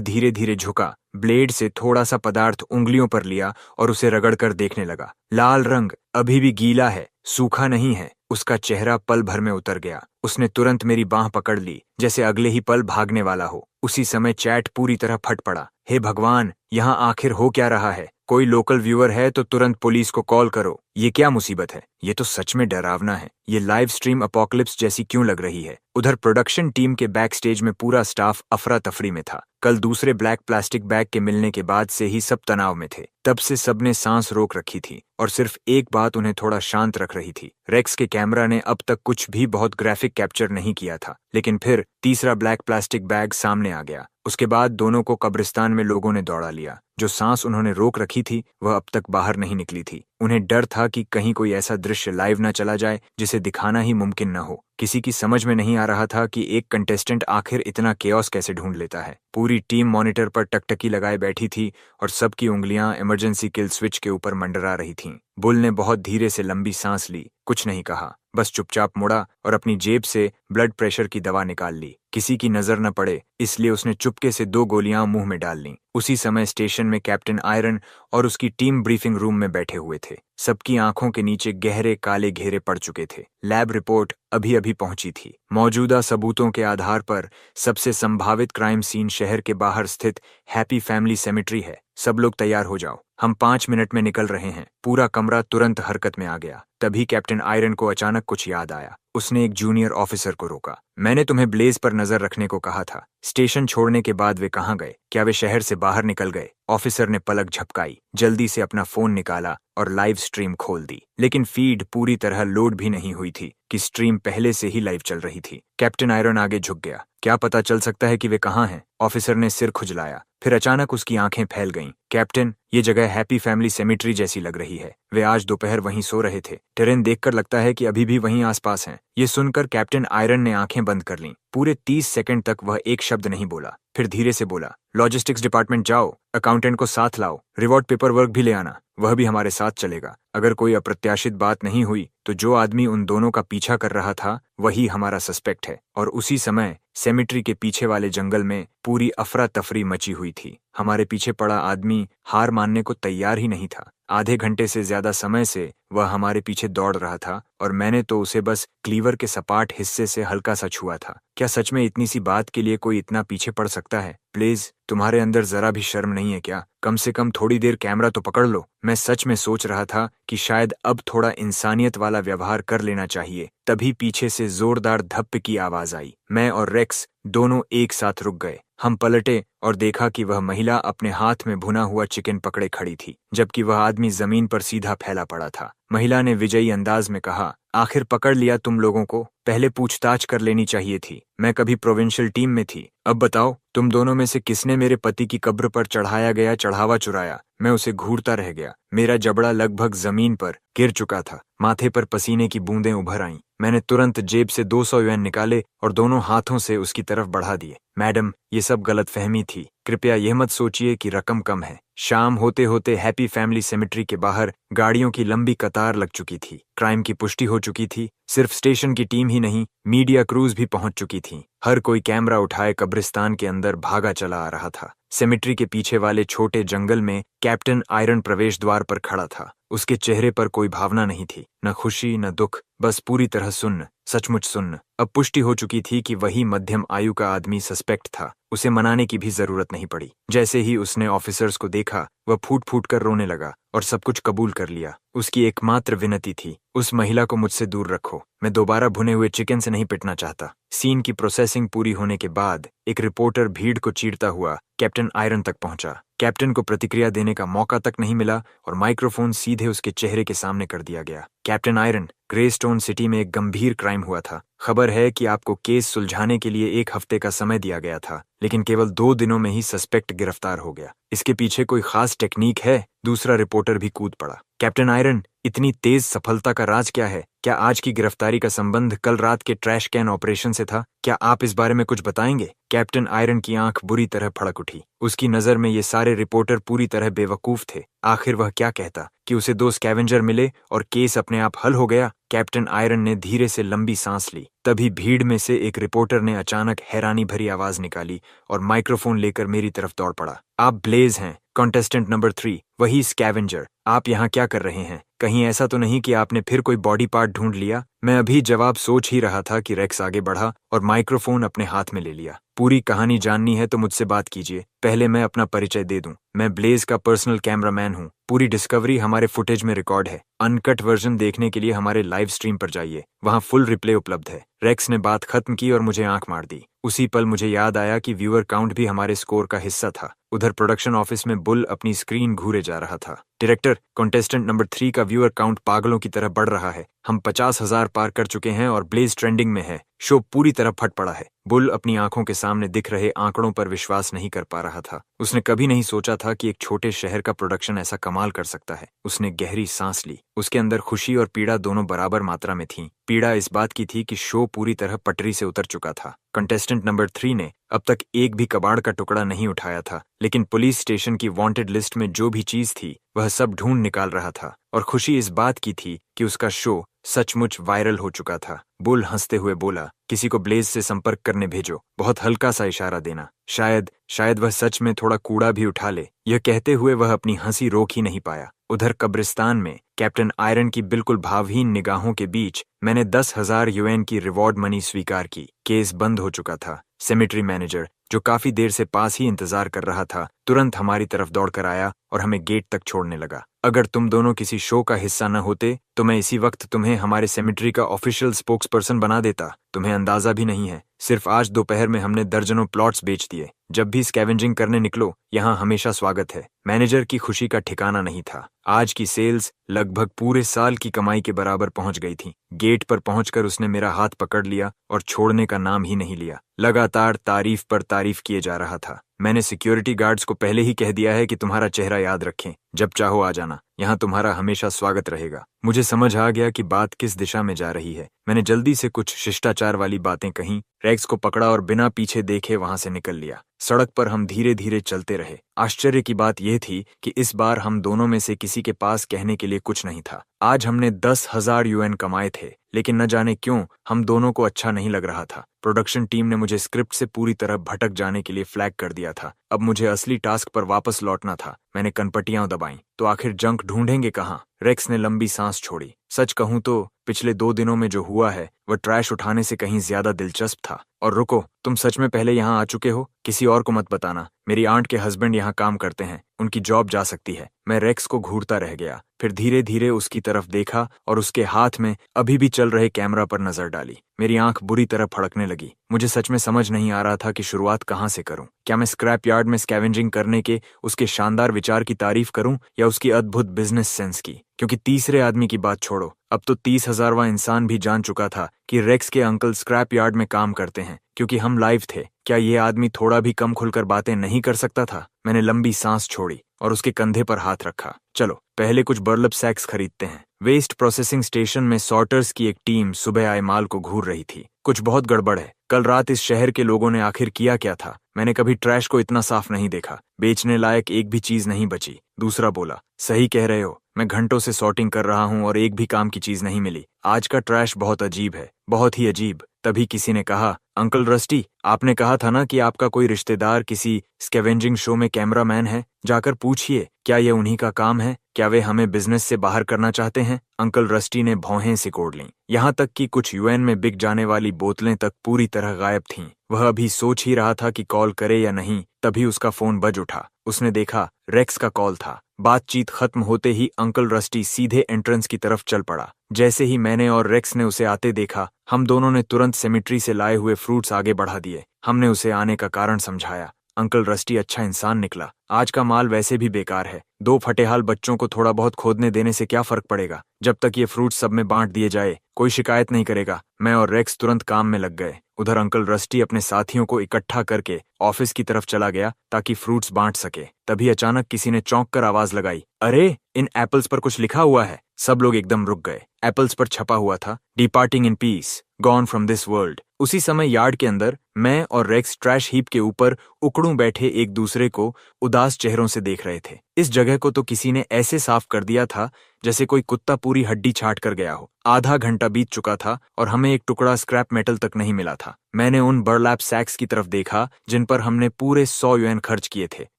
धीरे धीरे झुका, ब्लेड से थोड़ा सा पदार्थ उंगलियों पर लिया और उसे रगड़कर देखने लगा। लाल रंग अभी भी गीला है, सूखा नहीं है। उसका चेहरा पल भर में उतर गया। उसने तुरंत मेरी बांह पकड़ ली, जैसे अगले ही पल भागने वाला हो। उसी समय चैट पूरी तरह फट पड़ा। हे भगवान, यहाँ आखिर हो क्या रहा है? कोई लोकल व्यूअर है तो तुरंत पुलिस को कॉल करो। ये क्या मुसीबत है? ये तो सच में डरावना है। ये लाइव स्ट्रीम अपोकलिप्स जैसी क्यों लग रही है? उधर प्रोडक्शन टीम के बैक स्टेज में पूरा स्टाफ अफरा तफरी में था। कल दूसरे ब्लैक प्लास्टिक बैग के मिलने के बाद से ही सब तनाव में थे। तब से सबने सांस रोक रखी थी और सिर्फ एक बात उन्हें थोड़ा शांत रख रही थी। रेक्स के कैमरा ने अब तक कुछ भी बहुत ग्राफिक कैप्चर नहीं किया था, लेकिन फिर तीसरा ब्लैक प्लास्टिक बैग सामने आ गया। उसके बाद दोनों को कब्रिस्तान में लोगों ने दौड़ा लिया। जो सांस उन्होंने रोक रखी थी वह अब तक बाहर नहीं निकली थी। उन्हें डर था कि कहीं कोई ऐसा दृश्य लाइव न चला जाए जिसे दिखाना ही मुमकिन न हो। किसी की समझ में नहीं आ रहा था कि एक कंटेस्टेंट आखिर इतना केओस कैसे ढूंढ लेता है। पूरी टीम मॉनिटर पर टकटकी लगाए बैठी थी और सबकी उंगलियां इमरजेंसी किल स्विच के ऊपर मंडरा रही थीं। बुल ने बहुत धीरे से लंबी सांस ली, कुछ नहीं कहा, बस चुपचाप मुड़ा और अपनी जेब से ब्लड प्रेशर की दवा निकाल ली। किसी की नजर न पड़े इसलिए उसने चुपके से 2 गोलियां मुंह में डाल लीं। उसी समय स्टेशन में कैप्टन आयरन और उसकी टीम ब्रीफिंग रूम में बैठे हुए थे। सबकी आंखों के नीचे गहरे काले घेरे पड़ चुके थे। लैब रिपोर्ट अभी अभी पहुंची थी। मौजूदा सबूतों के आधार पर सबसे संभावित क्राइम सीन शहर के बाहर स्थित हैप्पी फैमिली सेमेट्री है। सब लोग तैयार हो जाओ, हम 5 मिनट में निकल रहे हैं। पूरा कमरा तुरंत हरकत में आ गया। तभी कैप्टन आयरन को अचानक कुछ याद आया। उसने एक जूनियर ऑफिसर को रोका। मैंने तुम्हें ब्लेज पर नजर रखने को कहा था। स्टेशन छोड़ने के बाद वे कहाँ गए? क्या वे शहर से बाहर निकल गए? ऑफिसर ने पलक झपकाई, जल्दी से अपना फोन निकाला और लाइव स्ट्रीम खोल दी। लेकिन फीड पूरी तरह लोड भी नहीं हुई थी कि स्ट्रीम पहले से ही लाइव चल रही थी। कैप्टन आयरन आगे झुक गया। क्या पता चल सकता है कि वे कहाँ हैं? ऑफिसर ने सिर खुजलाया। फिर अचानक उसकी आंखें फैल गईं। कैप्टन, ये जगह हैप्पी फैमिली सेमेट्री जैसी लग रही है। वे आज दोपहर वहीं सो रहे थे। टेरेन देखकर लगता है कि अभी भी वहीं आसपास हैं। ये सुनकर कैप्टन आयरन ने आंखें बंद कर लीं। पूरे 30 सेकंड तक वह एक शब्द नहीं बोला। फिर धीरे से बोला, लॉजिस्टिक्स डिपार्टमेंट जाओ, अकाउंटेंट को साथ लाओ, रिवॉर्ड पेपर वर्क भी ले आना, वह भी हमारे साथ चलेगा। अगर कोई अप्रत्याशित बात नहीं हुई तो जो आदमी उन दोनों का पीछा कर रहा था वही हमारा सस्पेक्ट है। और उसी समय सेमेट्री के पीछे वाले जंगल में पूरी अफरा तफरी मची हुई थी। हमारे पीछे पड़ा आदमी हार मानने को तैयार ही नहीं था। आधे घंटे से ज्यादा समय से वह हमारे पीछे दौड़ रहा था और मैंने तो उसे बस क्लीवर के सपाट हिस्से से हल्का सा छुआ था। क्या सच में इतनी सी बात के लिए कोई इतना पीछे पड़ सकता है? प्लीज, तुम्हारे अंदर जरा भी शर्म नहीं है क्या? कम से कम थोड़ी देर कैमरा तो पकड़ लो। मैं सच में सोच रहा था कि शायद अब थोड़ा इंसानियत वाला व्यवहार कर लेना चाहिए। तभी पीछे से जोरदार धप्प की आवाज आई। मैं और रेक्स दोनों एक साथ रुक गए। हम पलटे और देखा कि वह महिला अपने हाथ में भुना हुआ चिकन पकड़े खड़ी थी, जबकि वह आदमी जमीन पर सीधा फैला पड़ा था। महिला ने विजयी अंदाज में कहा, आखिर पकड़ लिया तुम लोगों को। पहले पूछताछ कर लेनी चाहिए थी। मैं कभी प्रोविंशियल टीम में थी। अब बताओ, तुम दोनों में से किसने मेरे पति की कब्र पर चढ़ाया गया चढ़ावा चुराया? मैं उसे घूरता रह गया। मेरा जबड़ा लगभग जमीन पर गिर चुका था। माथे पर पसीने की बूंदें उभर आईं। मैंने तुरंत जेब से 200 युएन निकाले और दोनों हाथों से उसकी तरफ बढ़ा दिए। मैडम, ये सब गलतफहमी थी। कृपया यह मत सोचिए कि रकम कम है। शाम होते होते हैप्पी फैमिली सेमेट्री के बाहर गाड़ियों की लंबी कतार लग चुकी थी। क्राइम की पुष्टि हो चुकी थी। सिर्फ स्टेशन की टीम ही नहीं, मीडिया क्रूज भी पहुंच चुकी थी। हर कोई कैमरा उठाए कब्रिस्तान के अंदर भागा चला आ रहा था। सेमेट्री के पीछे वाले छोटे जंगल में कैप्टन आयरन प्रवेश द्वार पर खड़ा था। उसके चेहरे पर कोई भावना नहीं थी, न खुशी न दुख, बस पूरी तरह सुन्न, सचमुच सुन्न। अब पुष्टि हो चुकी थी कि वही मध्यम आयु का आदमी सस्पेक्ट था। उसे मनाने की भी जरूरत नहीं पड़ी। जैसे ही उसने ऑफिसर्स को देखा, वह फूट फूट कर रोने लगा और सब कुछ कबूल कर लिया। उसकी एकमात्र विनती थी, उस महिला को मुझसे दूर रखो। मैं दोबारा भुने हुए चिकन से नहीं पिटना चाहता। सीन की प्रोसेसिंग पूरी होने के बाद एक रिपोर्टर भीड़ को चीरता हुआ कैप्टन आयरन तक पहुंचा। कैप्टन को प्रतिक्रिया देने का मौका तक नहीं मिला और माइक्रोफोन सीधे उसके चेहरे के सामने कर दिया गया। Captain iron, grey stone city में एक गंभीर क्राइम हुआ था। खबर है कि आपको केस सुलझाने के लिए 1 हफ्ते का समय दिया गया था, लेकिन केवल 2 दिनों में ही सस्पेक्ट गिरफ्तार हो गया। इसके पीछे कोई खास टेक्निक है? दूसरा रिपोर्टर भी कूद पड़ा। कैप्टन आयरन, इतनी तेज सफलता का राज क्या है? क्या आज की गिरफ्तारी का संबंध कल रात के ट्रैश कैन ऑपरेशन से था? क्या आप इस बारे में कुछ बताएंगे? कैप्टन आयरन की आंख बुरी तरह फड़क उठी। उसकी नजर में ये सारे रिपोर्टर पूरी तरह बेवकूफ थे। आखिर वह क्या कहता कि उसे 2 स्कैवेंजर मिले और केस अपने आप हल हो गया? कैप्टन आयरन ने धीरे से लंबी सांस ली। तभी भीड़ में से एक रिपोर्टर ने अचानक हैरानी भरी आवाज निकाली और माइक्रोफोन लेकर मेरी तरफ दौड़ पड़ा। आप ब्लेज हैं, कॉन्टेस्टेंट नंबर 3, वही स्कैवेंजर। आप यहाँ क्या कर रहे हैं? कहीं ऐसा तो नहीं कि आपने फिर कोई बॉडी पार्ट ढूंढ लिया? मैं अभी जवाब सोच ही रहा था कि रेक्स आगे बढ़ा और माइक्रोफोन अपने हाथ में ले लिया। पूरी कहानी जाननी है तो मुझसे बात कीजिए। पहले मैं अपना परिचय दे दूं। मैं ब्लेज का पर्सनल कैमरामैन हूं। पूरी डिस्कवरी हमारे फुटेज में रिकॉर्ड है। अनकट वर्जन देखने के लिए हमारे लाइव स्ट्रीम पर जाइए, वहां फुल रिप्ले उपलब्ध है। रेक्स ने बात खत्म की और मुझे आंख मार दी। उसी पल मुझे याद आया कि व्यूअर काउंट भी हमारे स्कोर का हिस्सा था। उधर प्रोडक्शन ऑफिस में बुल अपनी स्क्रीन घूरे जा रहा था। डायरेक्टर, कॉन्टेस्टेंट नंबर 3 का व्यूअर काउंट पागलों की तरह बढ़ रहा है। हम 50,000 पार कर चुके हैं और ब्लेज ट्रेंडिंग में है। शो पूरी तरह फट पड़ा है। बुल अपनी आंखों के सामने दिख रहे आंकड़ों पर विश्वास नहीं कर पा रहा था। उसने कभी नहीं सोचा था कि एक छोटे शहर का प्रोडक्शन ऐसा कमाल कर सकता है। उसने गहरी सांस ली। उसके अंदर खुशी और पीड़ा दोनों बराबर मात्रा में थीं। पीड़ा इस बात की थी कि शो पूरी तरह पटरी से उतर चुका था। कंटेस्टेंट नंबर 3 ने अब तक एक भी कबाड़ का टुकड़ा नहीं उठाया था, लेकिन पुलिस स्टेशन की वांटेड लिस्ट में जो भी चीज थी वह सब ढूंढ निकाल रहा था। और खुशी इस बात की थी कि उसका शो सचमुच वायरल हो चुका था। बुल हंसते हुए बोला, किसी को ब्लेज से संपर्क करने भेजो। बहुत हल्का सा इशारा देना। शायद वह सच में थोड़ा कूड़ा भी उठा ले। यह कहते हुए वह अपनी हंसी रोक ही नहीं पाया। उधर कब्रिस्तान में कैप्टन आयरन की बिल्कुल भावहीन निगाहों के बीच मैंने 10,000 यूएन की रिवॉर्ड मनी स्वीकार की। केस बंद हो चुका था। सेमेट्री मैनेजर, जो काफी देर से पास ही इंतजार कर रहा था, तुरंत हमारी तरफ दौड़कर आया और हमें गेट तक छोड़ने लगा। अगर तुम दोनों किसी शो का हिस्सा न होते तो मैं इसी वक्त तुम्हें हमारे सेमेट्री का ऑफिशियल स्पोक्सपर्सन बना देता। तुम्हें अंदाजा भी नहीं है, सिर्फ आज दोपहर में हमने दर्जनों प्लॉट्स बेच दिए। जब भी स्कैवेंजिंग करने निकलो, यहाँ हमेशा स्वागत है। मैनेजर की खुशी का ठिकाना नहीं था। आज की सेल्स लगभग पूरे साल की कमाई के बराबर पहुंच गई थी। गेट पर पहुंचकर उसने मेरा हाथ पकड़ लिया और छोड़ने का नाम ही नहीं लिया। लगातार तारीफ पर तारीफ किए जा रहा था। मैंने सिक्योरिटी गार्ड्स को पहले ही कह दिया है कि तुम्हारा चेहरा याद रखें। जब चाहो आ जाना, यहाँ तुम्हारा हमेशा स्वागत रहेगा। मुझे समझ आ गया कि बात किस दिशा में जा रही है। मैंने जल्दी से कुछ शिष्टाचार वाली बातें कहीं, रेक्स को पकड़ा और बिना पीछे देखे वहां से निकल लिया। सड़क पर हम धीरे धीरे चलते रहे। आश्चर्य की बात यह थी कि इस बार हम दोनों में से किसी के पास कहने के लिए कुछ नहीं था। आज हमने 10,000 यूएन कमाए थे, लेकिन न जाने क्यों हम दोनों को अच्छा नहीं लग रहा था। प्रोडक्शन टीम ने मुझे स्क्रिप्ट से पूरी तरह भटक जाने के लिए फ्लैग कर दिया था। अब मुझे असली टास्क पर वापस लौटना था। मैंने कनपटियां दबाईं। तो आखिर जंक ढूंढेंगे कहाँ? रेक्स ने लंबी सांस छोड़ी। सच कहूं तो पिछले 2 दिनों में जो हुआ है वह ट्रैश उठाने से कहीं ज्यादा दिलचस्प था। और रुको, तुम सच में पहले यहाँ आ चुके हो? किसी और को मत बताना। मेरी आंट के हस्बैंड यहाँ काम करते हैं, उनकी जॉब जा सकती है। मैं रेक्स को घूरता रह गया, फिर धीरे धीरे उसकी तरफ देखा और उसके हाथ में अभी भी चल रहे कैमरा पर नजर डाली। मेरी आंख बुरी तरह फड़कने लगी। मुझे सच में समझ नहीं आ रहा था कि शुरुआत कहाँ से करूं। क्या मैं स्क्रैप यार्ड में स्कैवेंजिंग करने के उसके शानदार विचार की तारीफ करूं या उसकी अद्भुत बिजनेस सेंस की? क्योंकि तीसरे आदमी की बात छोड़ो, अब तो 30,000वां इंसान भी जान चुका था कि रेक्स के अंकल स्क्रैप यार्ड में काम करते हैं, क्योंकि हम लाइव थे। क्या ये आदमी थोड़ा भी कम खुलकर बातें नहीं कर सकता था? मैंने लंबी सांस छोड़ी और उसके कंधे पर हाथ रखा। चलो पहले कुछ बर्लप सैक्स खरीदते हैं। वेस्ट प्रोसेसिंग स्टेशन में सॉर्टर्स की एक टीम सुबह आए माल को घूर रही थी। कुछ बहुत गड़बड़ है। कल रात इस शहर के लोगों ने आखिर किया क्या था? मैंने कभी ट्रैश को इतना साफ नहीं देखा। बेचने लायक एक भी चीज नहीं बची। दूसरा बोला, सही कह रहे हो, मैं घंटों से सॉर्टिंग कर रहा हूं और एक भी काम की चीज नहीं मिली। आज का ट्रैश बहुत अजीब है, बहुत ही अजीब। तभी किसी ने कहा, अंकल रस्टी, आपने कहा था ना कि आपका कोई रिश्तेदार किसी स्कैवेंजिंग शो में कैमरामैन है। जाकर पूछिए, क्या ये उन्हीं का काम है? क्या वे हमें बिजनेस से बाहर करना चाहते हैं? अंकल रस्टी ने भौहें सिकोड़ लीं। यहाँ तक कि कुछ यूएन में बिक जाने वाली बोतलें तक पूरी तरह गायब थीं। वह अभी सोच ही रहा था कि कॉल करे या नहीं, तभी उसका फोन बज उठा। उसने देखा रेक्स का कॉल था। बातचीत खत्म होते ही अंकल रस्टी सीधे एंट्रेंस की तरफ चल पड़ा। जैसे ही मैंने और रेक्स ने उसे आते देखा, हम दोनों ने तुरंत सेमेट्री से लाए हुए फ्रूट्स आगे बढ़ा दिए। हमने उसे आने का कारण समझाया। अंकल रस्टी अच्छा इंसान निकला। आज का माल वैसे भी बेकार है। 2 फटेहाल बच्चों को थोड़ा बहुत खोदने देने से क्या फर्क पड़ेगा? जब तक ये फ्रूट सब में बांट दिए जाए कोई शिकायत नहीं करेगा। मैं और रेक्स तुरंत काम में लग गए। उधर अंकल रस्टी अपने साथियों को इकट्ठा करके ऑफिस की तरफ चला गया ताकि फ्रूट्स बांट सके। तभी अचानक किसी ने चौंक कर आवाज लगाई, अरे, इन एप्पल्स पर कुछ लिखा हुआ है। सब लोग एकदम रुक गए। एप्पल्स पर छपा हुआ था, departing in peace, gone from this world. उसी समय यार्ड के अंदर मैं और रेक्स ट्रैश हीप के ऊपर उकड़ूं बैठे एक दूसरे को उदास चेहरों से देख रहे थे। इस जगह को तो किसी ने ऐसे साफ कर दिया था जैसे कोई कुत्ता पूरी हड्डी छाट कर गया हो। आधा घंटा बीत चुका था और हमें एक टुकड़ा स्क्रैप मेटल तक नहीं मिला था। मैंने उन बर्लैप सैक्स की तरफ देखा जिन पर हमने पूरे 100 युएन खर्च किए थे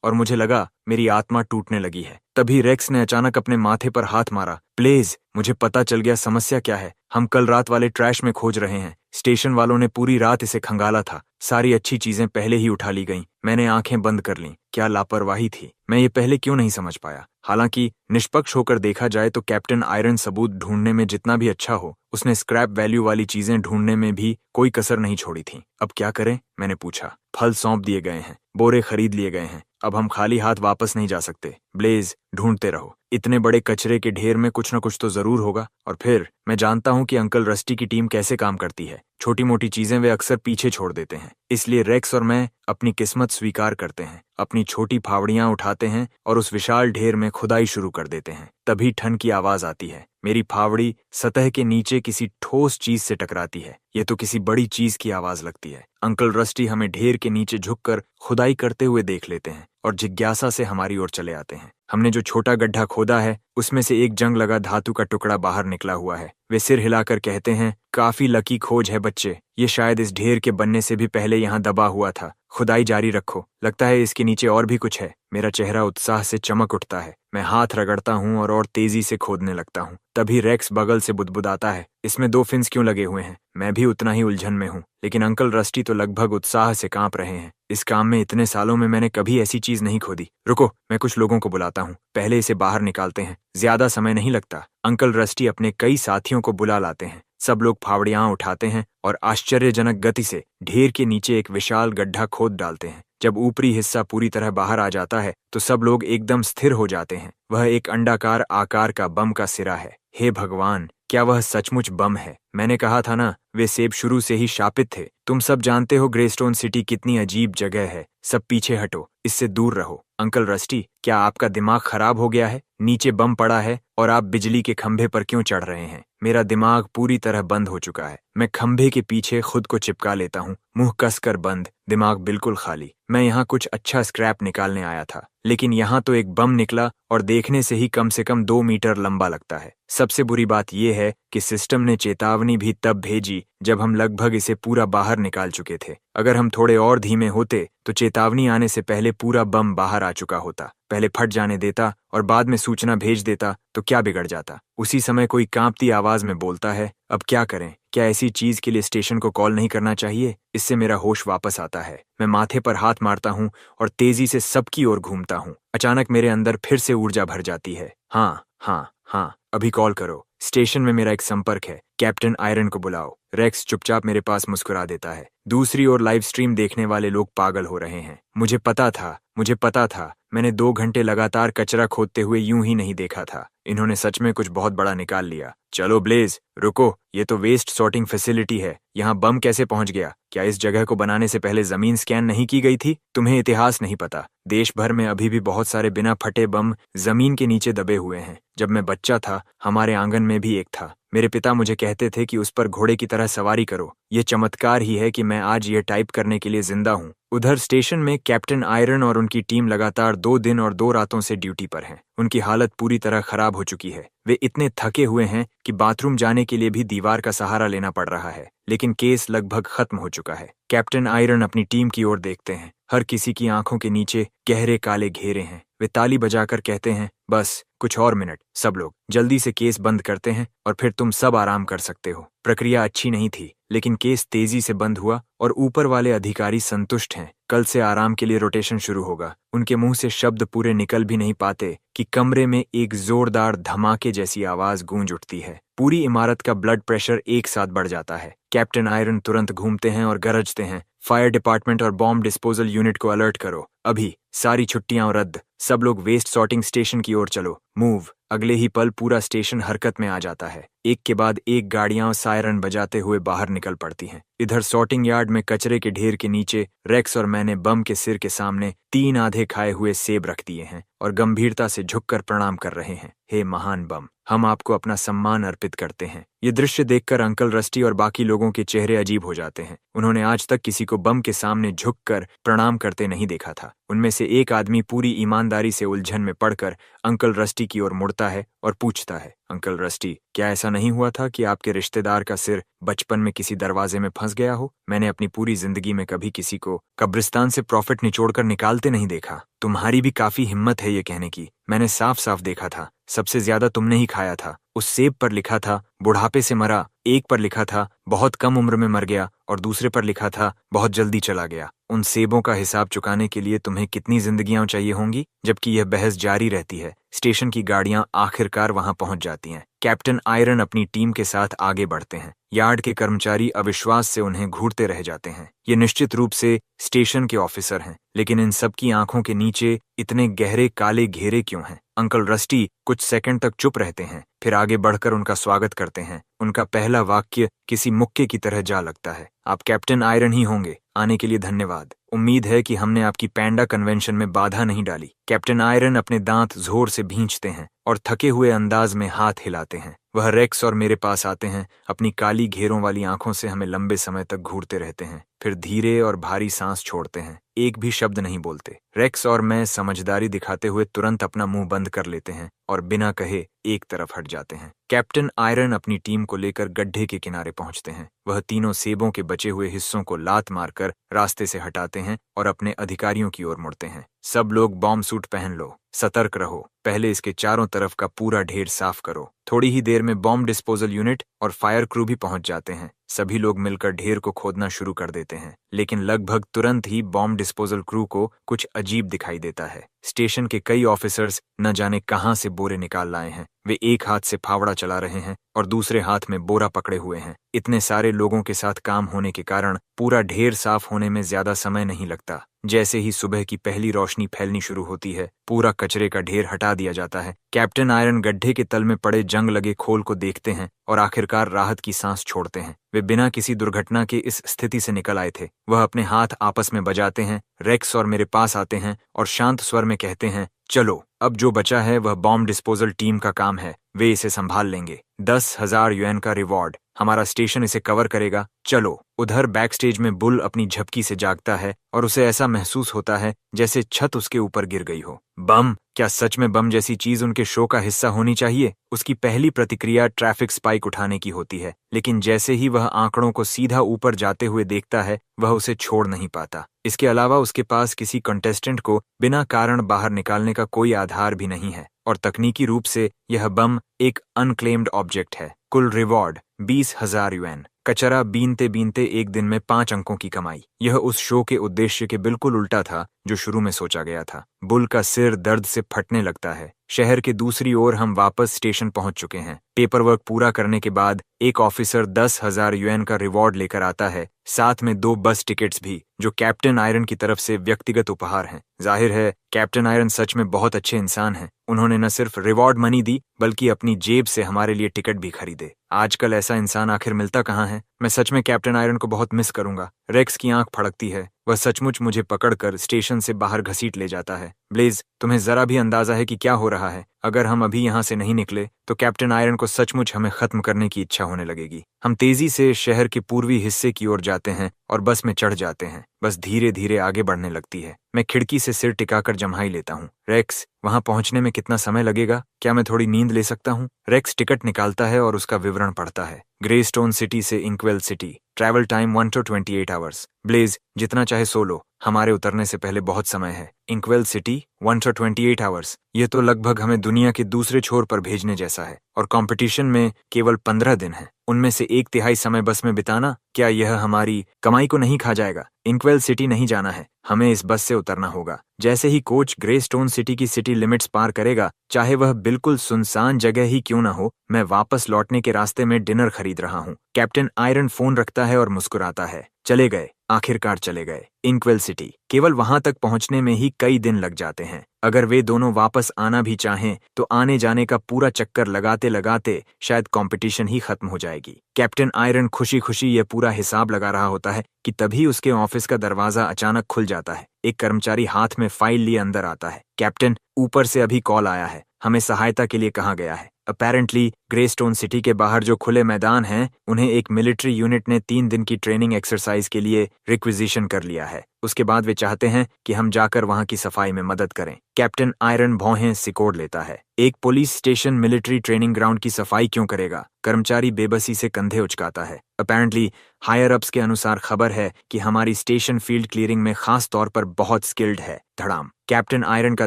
और मुझे लगा मेरी आत्मा टूटने लगी है। तभी रेक्स ने अचानक अपने माथे पर हाथ मारा। प्लीज, मुझे पता चल गया समस्या क्या है। हम कल रात वाले ट्रैश में खोज रहे हैं। स्टेशन वालों ने पूरी रात इसे खंगाला था। सारी अच्छी चीजें पहले ही उठा ली गईं। मैंने आंखें बंद कर लीं। क्या लापरवाही थी। मैं ये पहले क्यों नहीं समझ पाया। हालांकि निष्पक्ष होकर देखा जाए तो कैप्टन आयरन सबूत ढूंढने में जितना भी अच्छा हो, उसने स्क्रैप वैल्यू वाली चीजें ढूंढने में भी कोई कसर नहीं छोड़ी थी। अब क्या करें, मैंने पूछा। फल सौंप दिए गए हैं, बोरे खरीद लिए गए हैं। अब हम खाली हाथ वापस नहीं जा सकते। ब्लेज, ढूंढते रहो। इतने बड़े कचरे के ढेर में कुछ न कुछ तो जरूर होगा। और फिर मैं जानता हूं कि अंकल रस्टी की टीम कैसे काम करती है। छोटी मोटी चीजें वे अक्सर पीछे छोड़ देते हैं। इसलिए रेक्स और मैं अपनी किस्मत स्वीकार करते हैं, अपनी छोटी फावड़ियां उठाते हैं और उस विशाल ढेर में खुदाई शुरू कर देते हैं। तभी ठन की आवाज आती है। मेरी फावड़ी सतह के नीचे किसी ठोस चीज से टकराती है। ये तो किसी बड़ी चीज की आवाज लगती है। अंकल रस्टी हमें ढेर के नीचे झुककर खुदाई करते हुए देख लेते हैं और जिज्ञासा से हमारी ओर चले आते हैं। हमने जो छोटा गड्ढा खोदा है उसमें से एक जंग लगा धातु का टुकड़ा बाहर निकला हुआ है। वे सिर हिलाकर कहते हैं, काफी लकी खोज है बच्चे। ये शायद इस ढेर के बनने से भी पहले यहाँ दबा हुआ था। खुदाई जारी रखो, लगता है इसके नीचे और भी कुछ है। मेरा चेहरा उत्साह से चमक उठता है। मैं हाथ रगड़ता हूँ और तेजी से खोदने लगता हूँ। तभी रेक्स बगल से बुदबुदाता है, इसमें 2 फिन्स क्यों लगे हुए हैं। मैं भी उतना ही उलझन में हूँ, लेकिन अंकल रस्टी तो लगभग उत्साह से कांप रहे हैं। इस काम में इतने सालों में मैंने कभी ऐसी चीज नहीं खोदी। रुको, मैं कुछ लोगों को बुलाता हूँ, पहले इसे बाहर निकालते हैं। ज्यादा समय नहीं लगता। अंकल रस्टी अपने कई साथियों को बुला लाते हैं। सब लोग फावड़ियां उठाते हैं और आश्चर्यजनक गति से ढेर के नीचे एक विशाल गड्ढा खोद डालते हैं। जब ऊपरी हिस्सा पूरी तरह बाहर आ जाता है तो सब लोग एकदम स्थिर हो जाते हैं। वह एक अंडाकार आकार का बम का सिरा है। हे भगवान, क्या वह सचमुच बम है। मैंने कहा था ना, वे सेब शुरू से ही शापित थे। तुम सब जानते हो ग्रेस्टोन सिटी कितनी अजीब जगह है। सब पीछे हटो, इससे दूर रहो। अंकल रस्टी, क्या आपका दिमाग खराब हो गया है। नीचे बम पड़ा है और आप बिजली के खंभे पर क्यों चढ़ रहे हैं। मेरा दिमाग पूरी तरह बंद हो चुका है। मैं खंभे के पीछे खुद को चिपका लेता हूँ, मुंह कसकर बंद, दिमाग बिल्कुल खाली। मैं यहाँ कुछ अच्छा स्क्रैप निकालने आया था, लेकिन यहाँ तो एक बम निकला और देखने से ही कम से कम 2 मीटर लंबा लगता है। सबसे बुरी बात यह है कि सिस्टम ने चेतावनी भी तब भेजी जब हम लगभग इसे पूरा बाहर निकाल चुके थे। अगर हम थोड़े और धीमे होते तो चेतावनी आने से पहले पूरा बम बाहर आ चुका होता। पहले फट जाने देता और बाद में सूचना भेज देता तो क्या बिगड़ जाता। उसी समय कोई कांपती आवाज में बोलता है, अब क्या करें। क्या ऐसी चीज के लिए स्टेशन को कॉल नहीं करना चाहिए। इससे मेरा होश वापस आता है। मैं माथे पर हाथ मारता हूँ और तेजी से सबकी ओर घूमता हूँ। अचानक मेरे अंदर फिर से ऊर्जा भर जाती है। हाँ हाँ हाँ, अभी कॉल करो। स्टेशन में मेरा एक संपर्क है, कैप्टन आयरन को बुलाओ। रेक्स चुपचाप मेरे पास मुस्कुरा देता है। दूसरी ओर लाइव स्ट्रीम देखने वाले लोग पागल हो रहे हैं। मुझे पता था। मैंने 2 घंटे लगातार कचरा खोदते हुए यूं ही नहीं देखा था। इन्होंने सच में कुछ बहुत बड़ा निकाल लिया। चलो ब्लेज, रुको, ये तो वेस्ट सॉर्टिंग फैसिलिटी है। यहाँ बम कैसे पहुंच गया। क्या इस जगह को बनाने से पहले जमीन स्कैन नहीं की गई थी। तुम्हें इतिहास नहीं पता। देश भर में अभी भी बहुत सारे बिना फटे बम जमीन के नीचे दबे हुए हैं। जब मैं बच्चा था, हमारे आंगन में भी एक था। मेरे पिता मुझे कहते थे कि उस पर घोड़े की तरह सवारी करो। ये चमत्कार ही है कि मैं आज ये टाइप करने के लिए जिंदा हूँ। उधर स्टेशन में कैप्टन आयरन और उनकी टीम लगातार 2 दिन और 2 रातों से ड्यूटी पर हैं। उनकी हालत पूरी तरह खराब हो चुकी है। वे इतने थके हुए हैं कि बाथरूम जाने के लिए भी दीवार का सहारा लेना पड़ रहा है। लेकिन केस लगभग खत्म हो चुका है। कैप्टन आयरन अपनी टीम की ओर देखते हैं। हर किसी की आंखों के नीचे गहरे काले घेरे हैं। वे ताली बजाकर कहते हैं, बस कुछ और मिनट। सब लोग जल्दी से केस बंद करते हैं और फिर तुम सब आराम कर सकते हो। प्रक्रिया अच्छी नहीं थी, लेकिन केस तेजी से बंद हुआ और ऊपर वाले अधिकारी संतुष्ट हैं। कल से आराम के लिए रोटेशन शुरू होगा। उनके मुंह से शब्द पूरे निकल भी नहीं पाते कि कमरे में एक जोरदार धमाके जैसी आवाज गूंज उठती है। पूरी इमारत का ब्लड प्रेशर एक साथ बढ़ जाता है। कैप्टन आयरन तुरंत घूमते हैं और गरजते हैं, फायर डिपार्टमेंट और बॉम्ब डिस्पोजल यूनिट को अलर्ट करो। अभी सारी छुट्टियां रद्द, सब लोग वेस्ट सॉर्टिंग स्टेशन की ओर चलो, मूव। अगले ही पल पूरा स्टेशन हरकत में आ जाता है। एक के बाद एक गाड़ियां सायरन बजाते हुए बाहर निकल पड़ती हैं। इधर सॉर्टिंग यार्ड में कचरे के ढेर के नीचे रेक्स और मैंने बम के सिर के सामने 3 आधे खाए हुए सेब रख दिए हैं और गंभीरता से झुककर प्रणाम कर रहे हैं। हे महान बम, हम आपको अपना सम्मान अर्पित करते हैं। ये दृश्य देखकर अंकल रस्टी और बाकी लोगों के चेहरे अजीब हो जाते हैं। उन्होंने आज तक किसी को बम के सामने झुककर प्रणाम करते नहीं देखा था। उनमें से एक आदमी पूरी ईमानदारी से उलझन में पड़कर अंकल रस्टी की ओर मुड़ता है और पूछता है, अंकल रस्टी, क्या ऐसा नहीं हुआ था कि आपके रिश्तेदार का सिर बचपन में किसी दरवाजे में फंस गया हो? मैंने अपनी पूरी जिंदगी में कभी किसी को कब्रिस्तान से प्रॉफिट निचोड़कर निकालते नहीं देखा। तुम्हारी भी काफी हिम्मत है ये कहने की। मैंने साफ साफ देखा था, सबसे ज्यादा तुमने ही खाया था। उस सेब पर लिखा था बुढ़ापे से मरा, एक पर लिखा था बहुत कम उम्र में मर गया और दूसरे पर लिखा था बहुत जल्दी चला गया। उन सेबों का हिसाब चुकाने के लिए तुम्हें कितनी जिंदगियां चाहिए होंगी? जबकि यह बहस जारी रहती है, स्टेशन की गाड़ियां आखिरकार वहां पहुंच जाती हैं। कैप्टन आयरन अपनी टीम के साथ आगे बढ़ते हैं। यार्ड के कर्मचारी अविश्वास से उन्हें घूरते रह जाते हैं। ये निश्चित रूप से स्टेशन के ऑफिसर हैं, लेकिन इन सब की आंखों के नीचे इतने गहरे काले घेरे क्यों हैं? अंकल रस्टी कुछ सेकंड तक चुप रहते हैं, फिर आगे बढ़कर उनका स्वागत करते हैं। उनका पहला वाक्य किसी मुक्के की तरह जा लगता है, आप कैप्टन आयरन ही होंगे, आने के लिए धन्यवाद। उम्मीद है कि हमने आपकी पैंडा कन्वेंशन में बाधा नहीं डाली। कैप्टन आयरन अपने दांत जोर से भींचते हैं और थके हुए अंदाज में हाथ हिलाते हैं। वह रेक्स और मेरे पास आते हैं, अपनी काली घेरों वाली आंखों से हमें लंबे समय तक घूरते रहते हैं, फिर धीरे और भारी सांस छोड़ते हैं, एक भी शब्द नहीं बोलते। रेक्स और मैं समझदारी दिखाते हुए तुरंत अपना मुंह बंद कर लेते हैं और बिना कहे एक तरफ हट जाते हैं। कैप्टन आयरन अपनी टीम को लेकर गड्ढे के किनारे पहुंचते हैं। वह तीनों सेबों के बचे हुए हिस्सों को लात मारकर रास्ते से हटाते हैं और अपने अधिकारियों की ओर मुड़ते हैं। सब लोग बॉम्ब सूट पहन लो, सतर्क रहो, पहले इसके चारों तरफ का पूरा ढेर साफ करो। थोड़ी ही देर में बॉम्ब डिस्पोजल यूनिट और फायर क्रू भी पहुंच जाते हैं। सभी लोग मिलकर ढेर को खोदना शुरू कर देते हैं, लेकिन लगभग तुरंत ही बॉम्ब डिस्पोजल क्रू को कुछ अजीब दिखाई देता है। स्टेशन के कई ऑफिसर्स न जाने कहां से बोरे निकाल लाए हैं। वे एक हाथ से फावड़ा चला रहे हैं और दूसरे हाथ में बोरा पकड़े हुए हैं। इतने सारे लोगों के साथ काम होने के कारण पूरा ढेर साफ होने में ज्यादा समय नहीं लगता। जैसे ही सुबह की पहली रोशनी फैलनी शुरू होती है, पूरा कचरे का ढेर हटा दिया जाता है। कैप्टन आयरन गड्ढे के तल में पड़े जंग लगे खोल को देखते हैं और आखिरकार राहत की सांस छोड़ते हैं। वे बिना किसी दुर्घटना के इस स्थिति से निकल आए थे। वह अपने हाथ आपस में बजाते हैं, रेक्स और मेरे पास आते हैं और शांत स्वर में कहते हैं, चलो अब जो बचा है वह बॉम्ब डिस्पोजल टीम का काम है, वे इसे संभाल लेंगे। 10,000 युएन का रिवॉर्ड, हमारा स्टेशन इसे कवर करेगा, चलो। उधर बैक स्टेज में बुल अपनी झपकी से जागता है और उसे ऐसा महसूस होता है जैसे छत उसके ऊपर गिर गई हो। बम? क्या सच में बम जैसी चीज उनके शो का हिस्सा होनी चाहिए? उसकी पहली प्रतिक्रिया ट्रैफिक स्पाइक उठाने की होती है, लेकिन जैसे ही वह आंकड़ों को सीधा ऊपर जाते हुए देखता है, वह उसे छोड़ नहीं पाता। इसके अलावा उसके पास किसी कंटेस्टेंट को बिना कारण बाहर निकालने का कोई आधार भी नहीं है और तकनीकी रूप से यह बम एक अनक्लेम्ड ऑब्जेक्ट है। कुल रिवॉर्ड 20,000 युएन। कचरा बीनते बीनते एक दिन में 5 अंकों की कमाई। यह उस शो के उद्देश्य के बिल्कुल उल्टा था जो शुरू में सोचा गया था। बुल का सिर दर्द से फटने लगता है। शहर के दूसरी ओर हम वापस स्टेशन पहुंच चुके हैं। पेपर वर्क पूरा करने के बाद एक ऑफिसर 10,000 युएन का रिवॉर्ड लेकर आता है, साथ में 2 बस टिकट्स भी, जो कैप्टन आयरन की तरफ से व्यक्तिगत उपहार हैं। जाहिर है कैप्टन आयरन सच में बहुत अच्छे इंसान हैं। उन्होंने न सिर्फ रिवॉर्ड मनी दी, बल्कि अपनी जेब से हमारे लिए टिकट भी खरीदे। आजकल ऐसा इंसान आखिर मिलता कहाँ है? मैं सच में कैप्टन आयरन को बहुत मिस करूंगा। रेक्स की आंख फड़कती है। वह सचमुच मुझे पकड़कर स्टेशन से बाहर घसीट ले जाता है। ब्लेज, तुम्हें जरा भी अंदाजा है कि क्या हो रहा है? अगर हम अभी यहाँ से नहीं निकले तो कैप्टन आयरन को सचमुच हमें खत्म करने की इच्छा होने लगेगी। हम तेजी से शहर के पूर्वी हिस्से की ओर जाते हैं और बस में चढ़ जाते हैं। बस धीरे धीरे आगे बढ़ने लगती है। मैं खिड़की से सिर टिकाकर जम्हाई लेता हूँ। रेक्स, वहां पहुंचने में कितना समय लगेगा? क्या मैं थोड़ी नींद ले सकता हूँ? रेक्स टिकट निकालता है और उसका विवरण पढ़ता है। ग्रेस्टोन सिटी से Inkwell city, travel time 1 to 28 hours. ब्लेज, जितना चाहे सो लो, हमारे उतरने से पहले बहुत समय है। इंक्वेल सिटी 1 to 28 आवर्स, ये तो लगभग हमें दुनिया के दूसरे छोर पर भेजने जैसा है। और कंपटीशन में केवल 15 दिन है, उनमें से 1/3 समय बस में बिताना, क्या यह हमारी कमाई को नहीं खा जाएगा? इंक्वेल सिटी नहीं जाना है, हमें इस बस से उतरना होगा। जैसे ही कोच ग्रेस्टोन सिटी की सिटी लिमिट्स पार करेगा, चाहे वह बिल्कुल सुनसान जगह ही क्यों ना हो, मैं वापस लौटने के रास्ते में डिनर खरीद रहा हूँ। कैप्टन आयरन फोन रखता है और मुस्कुराता है। चले गए। आखिरकार चले गए इंक्वेल सिटी। केवल वहां तक पहुंचने में ही कई दिन लग जाते हैं। अगर वे दोनों वापस आना भी चाहें तो आने जाने का पूरा चक्कर लगाते लगाते शायद कंपटीशन ही खत्म हो जाएगी। कैप्टन आयरन खुशी खुशी यह पूरा हिसाब लगा रहा होता है कि तभी उसके ऑफिस का दरवाजा अचानक खुल जाता है। एक कर्मचारी हाथ में फाइल लिए अंदर आता है। कैप्टन, ऊपर से अभी कॉल आया है, हमें सहायता के लिए कहा गया है। अपेरेंटली ग्रेस्टोन सिटी के बाहर जो खुले मैदान हैं, उन्हें एक मिलिट्री यूनिट ने 3 दिन की ट्रेनिंग एक्सरसाइज के लिए रिक्विजिशन कर लिया है। उसके बाद वे चाहते हैं कि हम जाकर वहां की सफाई में मदद करें। कैप्टन आयरन भौहें सिकोड़ लेता है। एक police station military training ground की सफाई क्यों करेगा? कर्मचारी बेबसी से कंधे उचकाता है। अपेरेंटली हायर अप्स के अनुसार खबर है कि हमारी स्टेशन फील्ड क्लियरिंग में खास तौर पर बहुत स्किल्ड है। धड़ाम। कैप्टन आयरन का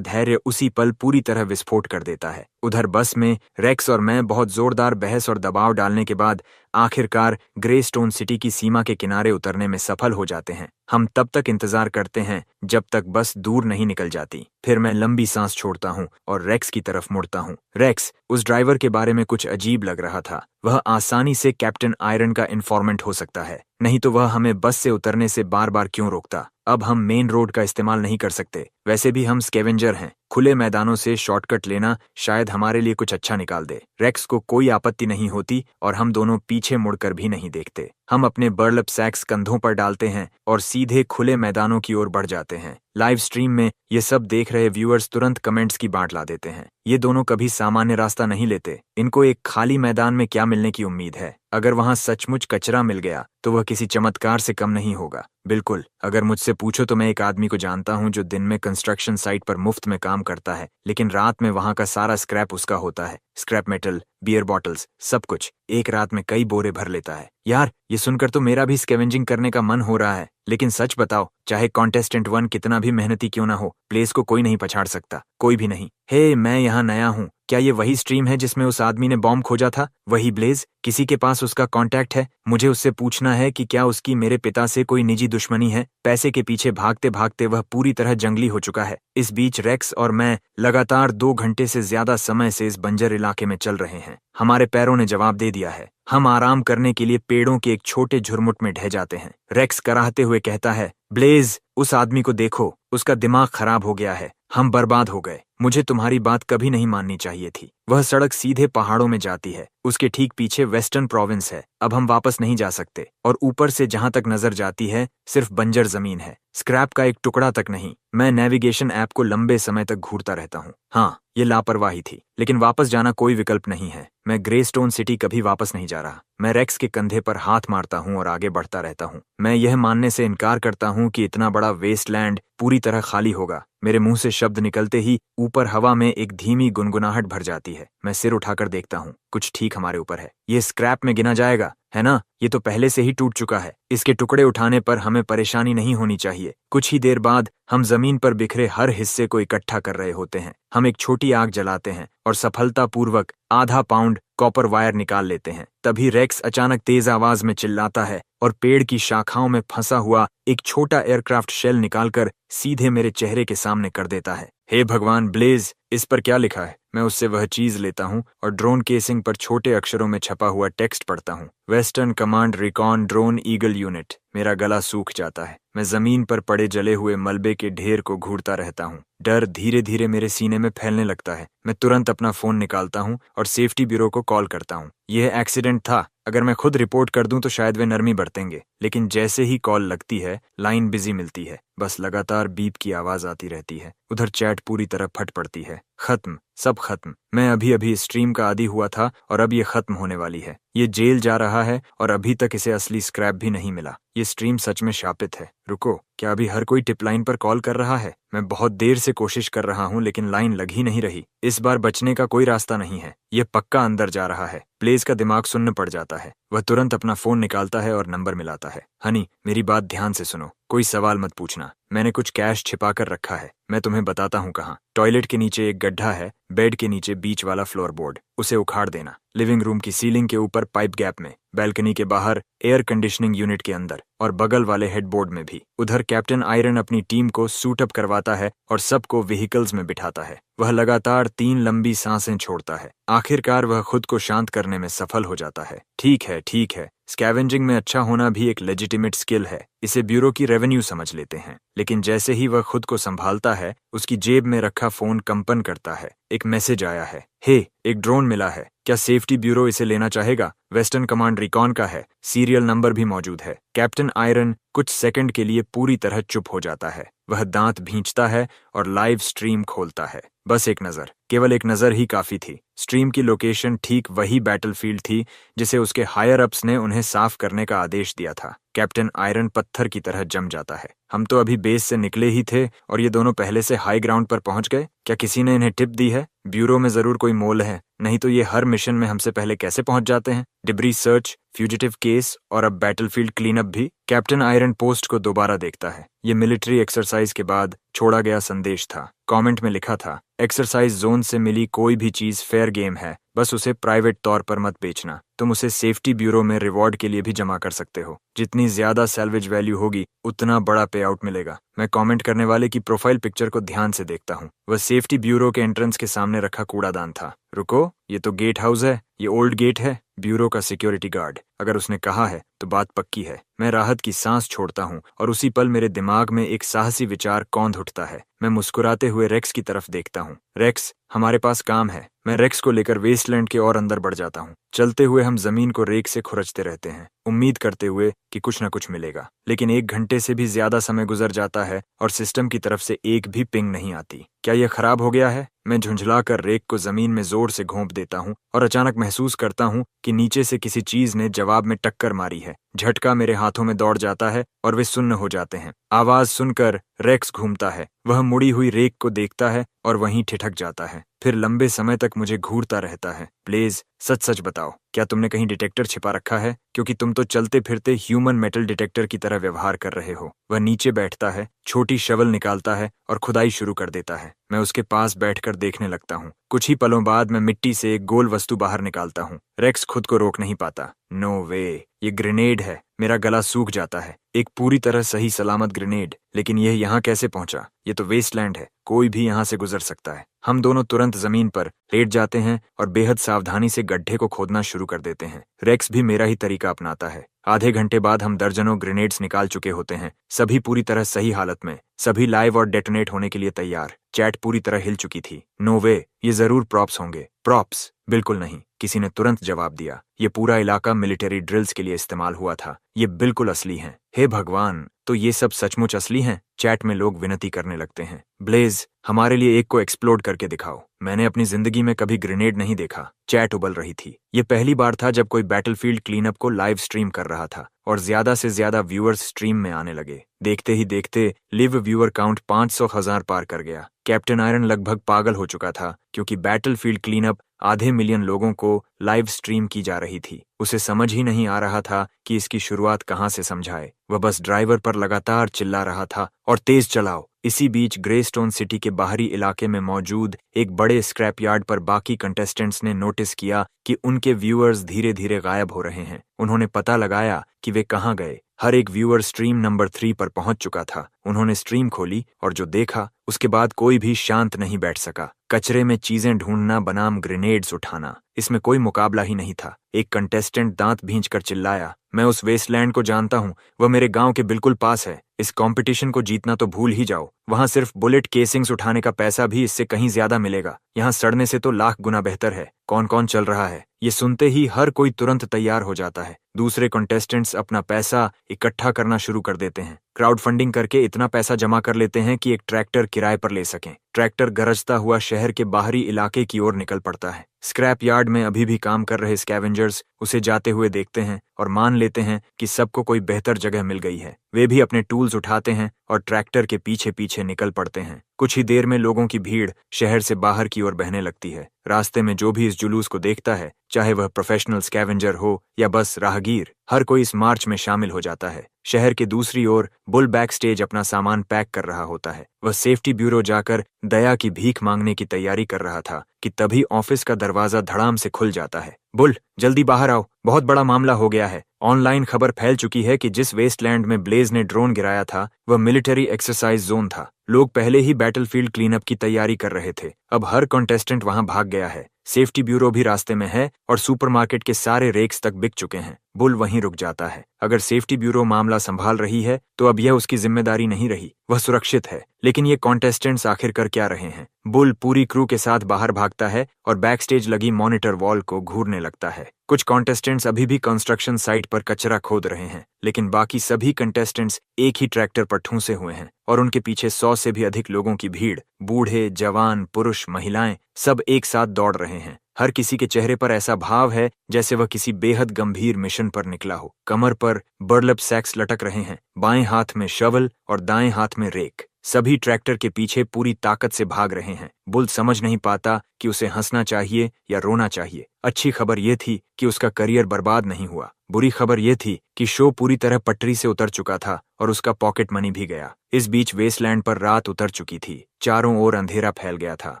धैर्य उसी पल पूरी तरह विस्फोट कर देता है। उधर बस में रेक्स और मैं बहुत जोरदार बहस और दबाव डालने के बाद आखिरकार ग्रेस्टोन सिटी की सीमा के किनारे उतरने में सफल हो जाते हैं। हम तब तक इंतजार करते हैं जब तक बस दूर नहीं निकल जाती। फिर मैं लंबी सांस छोड़ता हूँ और रेक्स की तरफ मुड़ता हूँ। रेक्स, उस ड्राइवर के बारे में कुछ अजीब लग रहा था। वह आसानी से कैप्टन आयरन का इन्फॉर्मेंट हो सकता है, नहीं तो वह हमें बस से उतरने से बार बार क्यों रोकता? अब हम मेन रोड का इस्तेमाल नहीं कर सकते। वैसे भी हम स्कैवेंजर हैं। खुले मैदानों से शॉर्टकट लेना शायद हमारे लिए कुछ अच्छा निकाल दे। रेक्स को कोई आपत्ति नहीं होती और हम दोनों पीछे मुड़कर भी नहीं देखते। हम अपने बर्लप सैक्स कंधों पर डालते हैं और सीधे खुले मैदानों की ओर बढ़ जाते हैं। लाइव स्ट्रीम में ये सब देख रहे व्यूअर्स तुरंत कमेंट्स की बांट ला देते हैं। ये दोनों कभी सामान्य रास्ता नहीं लेते। इनको एक खाली मैदान में क्या मिलने की उम्मीद है? अगर वहां सचमुच कचरा मिल गया तो वह किसी चमत्कार से कम नहीं होगा। बिल्कुल, अगर मुझसे पूछो तो मैं एक आदमी को जानता हूं जो दिन में कंस्ट्रक्शन साइट पर मुफ्त में काम करता है, लेकिन रात में वहां का सारा स्क्रैप उसका होता है। स्क्रैप मेटल, बियर बॉटल्स, सब कुछ एक रात में कई बोरे भर लेता है। यार, ये सुनकर तो मेरा भी स्कैवेंजिंग करने का मन हो रहा है। लेकिन सच बताओ, चाहे कॉन्टेस्टेंट 1 कितना भी मेहनती क्यों ना हो, प्लेस को कोई नहीं पछाड़ सकता। कोई भी नहीं। हे, मैं यहाँ नया हूँ। क्या ये वही स्ट्रीम है जिसमें उस आदमी ने बॉम्ब खोजा था? वही ब्लेज? किसी के पास उसका कांटेक्ट है? मुझे उससे पूछना है कि क्या उसकी मेरे पिता से कोई निजी दुश्मनी है? पैसे के पीछे भागते भागते वह पूरी तरह जंगली हो चुका है। इस बीच रेक्स और मैं लगातार 2 घंटे से ज्यादा समय से इस बंजर इलाके में चल रहे हैं। हमारे पैरों ने जवाब दे दिया है। हम आराम करने के लिए पेड़ों के एक छोटे झुरमुट में ढह जाते हैं। रेक्स कराहते हुए कहता है, ब्लेज, उस आदमी को देखो, उसका दिमाग खराब हो गया है। हम बर्बाद हो गए। मुझे तुम्हारी बात कभी नहीं माननी चाहिए थी। वह सड़क सीधे पहाड़ों में जाती है। उसके ठीक पीछे वेस्टर्न प्रोविंस है। अब हम वापस नहीं जा सकते और ऊपर से जहां तक नजर जाती है सिर्फ बंजर जमीन है। स्क्रैप का एक टुकड़ा तक नहीं। मैं नेविगेशन ऐप को लंबे समय तक घूरता रहता हूँ। हाँ, ये लापरवाही थी, लेकिन वापस जाना कोई विकल्प नहीं है। मैं ग्रेस्टोन सिटी कभी वापस नहीं जा रहा। मैं रेक्स के कंधे पर हाथ मारता हूँ और आगे बढ़ता रहता हूँ। मैं यह मानने से इनकार करता हूँ कि इतना बड़ा वेस्टलैंड पूरी तरह खाली होगा। मेरे मुंह से शब्द निकलते ही ऊपर हवा में एक धीमी गुनगुनाहट भर जाती है। मैं सिर उठाकर देखता हूँ। कुछ ठीक हमारे ऊपर है। ये स्क्रैप में गिना जाएगा, है ना? ये तो पहले से ही टूट चुका है। इसके टुकड़े उठाने पर हमें परेशानी नहीं होनी चाहिए। कुछ ही देर बाद हम जमीन पर बिखरे हर हिस्से को इकट्ठा कर रहे होते हैं। हम एक छोटी आग जलाते हैं और सफलतापूर्वक आधा पाउंड कॉपर वायर निकाल लेते हैं। तभी रेक्स अचानक तेज आवाज में चिल्लाता है और पेड़ की शाखाओं में फंसा हुआ एक छोटा एयरक्राफ्ट शेल निकालकर सीधे मेरे चेहरे के सामने कर देता है। हे भगवान, ब्लेज, इस पर क्या लिखा है? मैं उससे वह चीज लेता हूँ और ड्रोन केसिंग पर छोटे अक्षरों में छपा हुआ टेक्स्ट पढ़ता हूँ। Western command recon drone eagle unit. मेरा गला सूख जाता है। मैं जमीन पर पड़े जले हुए मलबे के ढेर को घूरता रहता हूँ। डर धीरे धीरे मेरे सीने में फैलने लगता है। मैं तुरंत अपना फोन निकालता हूँ और सेफ्टी ब्यूरो को कॉल करता हूँ। यह एक्सीडेंट था। अगर मैं खुद रिपोर्ट कर दूं तो शायद वे नरमी बरतेंगे, लेकिन जैसे ही कॉल लगती है लाइन बिजी मिलती है। बस लगातार बीप की आवाज आती रहती है। उधर चैट पूरी तरह फट पड़ती है। खत्म, सब खत्म। मैं अभी अभी स्ट्रीम का आदी हुआ था और अब ये खत्म होने वाली है। ये जेल जा रहा है और अभी तक इसे असली स्क्रैप भी नहीं मिला। ये स्ट्रीम सच में शापित है। रुको, क्या अभी हर कोई टिप लाइन पर कॉल कर रहा है? मैं बहुत देर से कोशिश कर रहा हूँ लेकिन लाइन लग ही नहीं रही। इस बार बचने का कोई रास्ता नहीं है। ये पक्का अंदर जा रहा है। ब्लेज का दिमाग सुन्न पड़ जाता है। वह तुरंत अपना फोन निकालता है और नंबर मिलाता है। हनी, मेरी बात ध्यान से सुनो। कोई सवाल मत पूछना। मैंने कुछ कैश छिपा कर रखा है। मैं तुम्हें बताता हूँ कहाँ। टॉयलेट के नीचे एक गड्ढा है। बेड के नीचे बीच वाला फ्लोर बोर्ड, उसे उखाड़ देना। लिविंग रूम की सीलिंग के ऊपर पाइप गैप में, बैल्कनी के बाहर एयर कंडीशनिंग यूनिट के अंदर और बगल वाले हेडबोर्ड में भी। उधर कैप्टन आयरन अपनी टीम को सूट अप करवाता है और सबको व्हीकल्स में बिठाता है। वह लगातार 3 लंबी सांसें छोड़ता है। आखिरकार वह खुद को शांत करने में सफल हो जाता है। ठीक है, ठीक है, स्कैवेंजिंग में अच्छा होना भी एक लेजिटिमेट स्किल है, इसे ब्यूरो की रेवेन्यू समझ लेते हैं। लेकिन जैसे ही वह खुद को संभालता है, उसकी जेब में रखा फोन कंपन करता है। एक मैसेज आया है, हे, एक ड्रोन मिला है, क्या सेफ्टी ब्यूरो इसे लेना चाहेगा? वेस्टर्न कमांड रिकॉन का है, सीरियल नंबर भी मौजूद है। कैप्टन आयरन कुछ सेकंड के लिए पूरी तरह चुप हो जाता है। वह दांत भींचता है और लाइव स्ट्रीम खोलता है। बस एक नजर, केवल एक नजर ही काफी थी। स्ट्रीम की लोकेशन ठीक वही बैटलफील्ड थी जिसे उसके हायर अप्स ने उन्हें साफ करने का आदेश दिया था। कैप्टन आयरन पत्थर की तरह जम जाता है। हम तो अभी बेस से निकले ही थे और ये दोनों पहले से हाई ग्राउंड पर पहुंच गए। क्या किसी ने इन्हें टिप दी है? ब्यूरो में जरूर कोई मोल है, नहीं तो ये हर मिशन में हमसे पहले कैसे पहुंच जाते हैं? डिब्री सर्च, फ्यूजिटिव केस और अब बैटलफील्ड क्लीनअप भी। कैप्टन आयरन पोस्ट को दोबारा देखता है। ये मिलिट्री एक्सरसाइज के बाद छोड़ा गया संदेश था। कमेंट में लिखा था, एक्सरसाइज जोन से मिली कोई भी चीज फेयर गेम है, बस उसे प्राइवेट तौर पर मत बेचना। तुम उसे सेफ्टी ब्यूरो में रिवॉर्ड के लिए भी जमा कर सकते हो। जितनी ज्यादा सैल्वेज वैल्यू होगी उतना बड़ा पे आउट मिलेगा। मैं कमेंट करने वाले की प्रोफाइल पिक्चर को ध्यान से देखता हूँ। वह सेफ्टी ब्यूरो के एंट्रेंस के सामने रखा कूड़ादान था। रुको, ये तो गेट हाउस है। ये ओल्ड गेट है, ब्यूरो का सिक्योरिटी गार्ड। अगर उसने कहा है तो बात पक्की है। मैं राहत की सांस छोड़ता हूँ और उसी पल मेरे दिमाग में एक साहसी विचार कौंध उठता है। मैं मुस्कुराते हुए रेक्स की तरफ देखता हूँ। रेक्स, हमारे पास काम है। मैं रेक्स को लेकर वेस्टलैंड के और अंदर बढ़ जाता हूँ। चलते हुए हम जमीन को रेक से खुरचते रहते हैं, उम्मीद करते हुए कि कुछ न कुछ मिलेगा। लेकिन 1 घंटे से भी ज्यादा समय गुजर जाता है और सिस्टम की तरफ से एक भी पिंग नहीं आती। क्या यह खराब हो गया है? मैं झुंझलाकर रेक को जमीन में जोर से घोंप देता हूँ और अचानक महसूस करता हूँ कि नीचे से किसी चीज ने जवाब में टक्कर मारी है। झटका मेरे हाथों में दौड़ जाता है और वे सुन्न हो जाते हैं। आवाज सुनकर रेक्स घूमता है। वह मुड़ी हुई रेक को देखता है और वहीं ठिठक जाता है। फिर लंबे समय तक मुझे घूरता रहता है। ब्लेज, सच सच बताओ, क्या तुमने कहीं डिटेक्टर छिपा रखा है? क्योंकि तुम तो चलते फिरते ह्यूमन मेटल डिटेक्टर की तरह व्यवहार कर रहे हो। वह नीचे बैठता है, छोटी शवल निकालता है और खुदाई शुरू कर देता है। मैं उसके पास बैठकर देखने लगता हूँ। कुछ ही पलों बाद मैं मिट्टी से एक गोल वस्तु बाहर निकालता हूँ। रेक्स खुद को रोक नहीं पाता। नो वे, ये ग्रेनेड है। मेरा गला सूख जाता है। एक पूरी तरह सही सलामत ग्रेनेड। लेकिन यह यहाँ कैसे पहुंचा? ये तो वेस्टलैंड है, कोई भी यहाँ से गुजर सकता है। हम दोनों तुरंत जमीन पर लेट जाते हैं और बेहद सावधानी से गड्ढे को खोदना शुरू कर देते हैं। रेक्स भी मेरा ही तरीका अपनाता है। आधे घंटे बाद हम दर्जनों ग्रेनेड्स निकाल चुके होते हैं, सभी पूरी तरह सही हालत में, सभी लाइव और डेटोनेट होने के लिए तैयार। चैट पूरी तरह हिल चुकी थी। नो वे, ये जरूर प्रॉप्स होंगे। प्रॉप्स? बिल्कुल नहीं, किसी ने तुरंत जवाब दिया। ये पूरा इलाका मिलिट्री ड्रिल्स के लिए इस्तेमाल हुआ था। ये बिल्कुल असली हैं। हे भगवान, तो ये सब सचमुच असली हैं? चैट में लोग विनती करने लगते हैं। ब्लेज, हमारे लिए एक को एक्सप्लोड करके दिखाओ। मैंने अपनी जिंदगी में कभी ग्रेनेड नहीं देखा। चैट उबल रही थी। ये पहली बार था जब कोई बैटलफील्ड क्लीनअप को लाइव स्ट्रीम कर रहा था और ज्यादा से ज्यादा व्यूअर्स स्ट्रीम में आने लगे। देखते ही देखते लिव व्यूअर काउंट 500,000 पार कर गया। कैप्टन आयरन लगभग पागल हो चुका था क्योंकि बैटलफील्ड क्लीनअप आधे मिलियन लोगों को लाइव स्ट्रीम की जा रही थी। उसे समझ ही नहीं आ रहा था कि इसकी शुरुआत कहाँ से समझाए। वह बस ड्राइवर पर लगातार चिल्ला रहा था और तेज चलाओ। इसी बीच ग्रेस्टोन सिटी के बाहरी इलाके में मौजूद एक बड़े स्क्रैप यार्ड पर बाकी कंटेस्टेंट्स ने नोटिस किया कि उनके व्यूअर्स धीरे धीरे गायब हो रहे हैं। उन्होंने पता लगाया कि वे कहाँ गए। हर एक व्यूअर स्ट्रीम नंबर 3 पर पहुंच चुका था। उन्होंने स्ट्रीम खोली और जो देखा उसके बाद कोई भी शांत नहीं बैठ सका। कचरे में चीजें ढूंढना बनाम ग्रेनेड्स उठाना, इसमें कोई मुकाबला ही नहीं था। एक कंटेस्टेंट दांत भींचकर चिल्लाया, मैं उस वेस्टलैंड को जानता हूँ, वह मेरे गांव के बिल्कुल पास है। इस कंपटीशन को जीतना तो भूल ही जाओ। वहां सिर्फ बुलेट केसिंग्स उठाने का पैसा भी इससे कहीं ज्यादा मिलेगा। यहाँ सड़ने से तो लाख गुना बेहतर है। कौन कौन चल रहा है? ये सुनते ही हर कोई तुरंत तैयार हो जाता है। दूसरे कंटेस्टेंट्स अपना पैसा इकट्ठा करना शुरू कर देते हैं। क्राउड फंडिंग करके इतना पैसा जमा कर लेते हैं कि एक ट्रैक्टर किराए पर ले सकें। ट्रैक्टर गरजता हुआ शहर के बाहरी इलाके की ओर निकल पड़ता है। स्क्रैप यार्ड में अभी भी काम कर रहे स्कैवेंजर्स उसे जाते हुए देखते हैं और मान लेते हैं कि सबको कोई बेहतर जगह मिल गई है। वे भी अपने टूल्स उठाते हैं और ट्रैक्टर के पीछे पीछे निकल पड़ते हैं। कुछ ही देर में लोगों की भीड़ शहर से बाहर की ओर बहने लगती है। रास्ते में जो भी इस जुलूस को देखता है, चाहे वह प्रोफेशनल स्कैवेंजर हो या बस राहगीर, हर कोई इस मार्च में शामिल हो जाता है। शहर के दूसरी ओर बुल बैक स्टेज अपना सामान पैक कर रहा होता है। वह सेफ्टी ब्यूरो जाकर दया की भीख मांगने की तैयारी कर रहा था कि तभी ऑफिस का दरवाजा धड़ाम से खुल जाता है। बुल, जल्दी बाहर आओ, बहुत बड़ा मामला हो गया है। ऑनलाइन खबर फैल चुकी है कि जिस वेस्टलैंड में ब्लेज ने ड्रोन गिराया था वह मिलिट्री एक्सरसाइज जोन था। लोग पहले ही बैटलफील्ड क्लीनअप की तैयारी कर रहे थे। अब हर कंटेस्टेंट वहां भाग गया है। सेफ्टी ब्यूरो भी रास्ते में है और सुपरमार्केट के सारे रेक्स तक बिक चुके हैं। बुल वहीं रुक जाता है। अगर सेफ्टी ब्यूरो मामला संभाल रही है तो अब यह उसकी जिम्मेदारी नहीं रही। वह सुरक्षित है। लेकिन ये कॉन्टेस्टेंट्स आखिर कर क्या रहे हैं? बुल पूरी क्रू के साथ बाहर भागता है और बैकस्टेज लगी मॉनिटर वॉल को घूरने लगता है। कुछ कॉन्टेस्टेंट्स अभी भी कंस्ट्रक्शन साइट पर कचरा खोद रहे हैं, लेकिन बाकी सभी कंटेस्टेंट्स एक ही ट्रैक्टर पर ठूंसे हुए हैं और उनके पीछे 100 से भी अधिक लोगों की भीड़। बूढ़े, जवान, पुरुष, महिलाएं सब एक साथ दौड़ रहे हैं। हर किसी के चेहरे पर ऐसा भाव है जैसे वह किसी बेहद गंभीर मिशन पर निकला हो। कमर पर बर्लप सैक्स लटक रहे हैं, बाएं हाथ में शवल और दाएं हाथ में रेक। सभी ट्रैक्टर के पीछे पूरी ताकत से भाग रहे हैं। बुल समझ नहीं पाता कि उसे हंसना चाहिए या रोना चाहिए। अच्छी खबर यह थी कि उसका करियर बर्बाद नहीं हुआ। बुरी खबर यह थी कि शो पूरी तरह पटरी से उतर चुका था और उसका पॉकेट मनी भी गया। इस बीच वेस्टलैंड पर रात उतर चुकी थी। चारों ओर अंधेरा फैल गया था।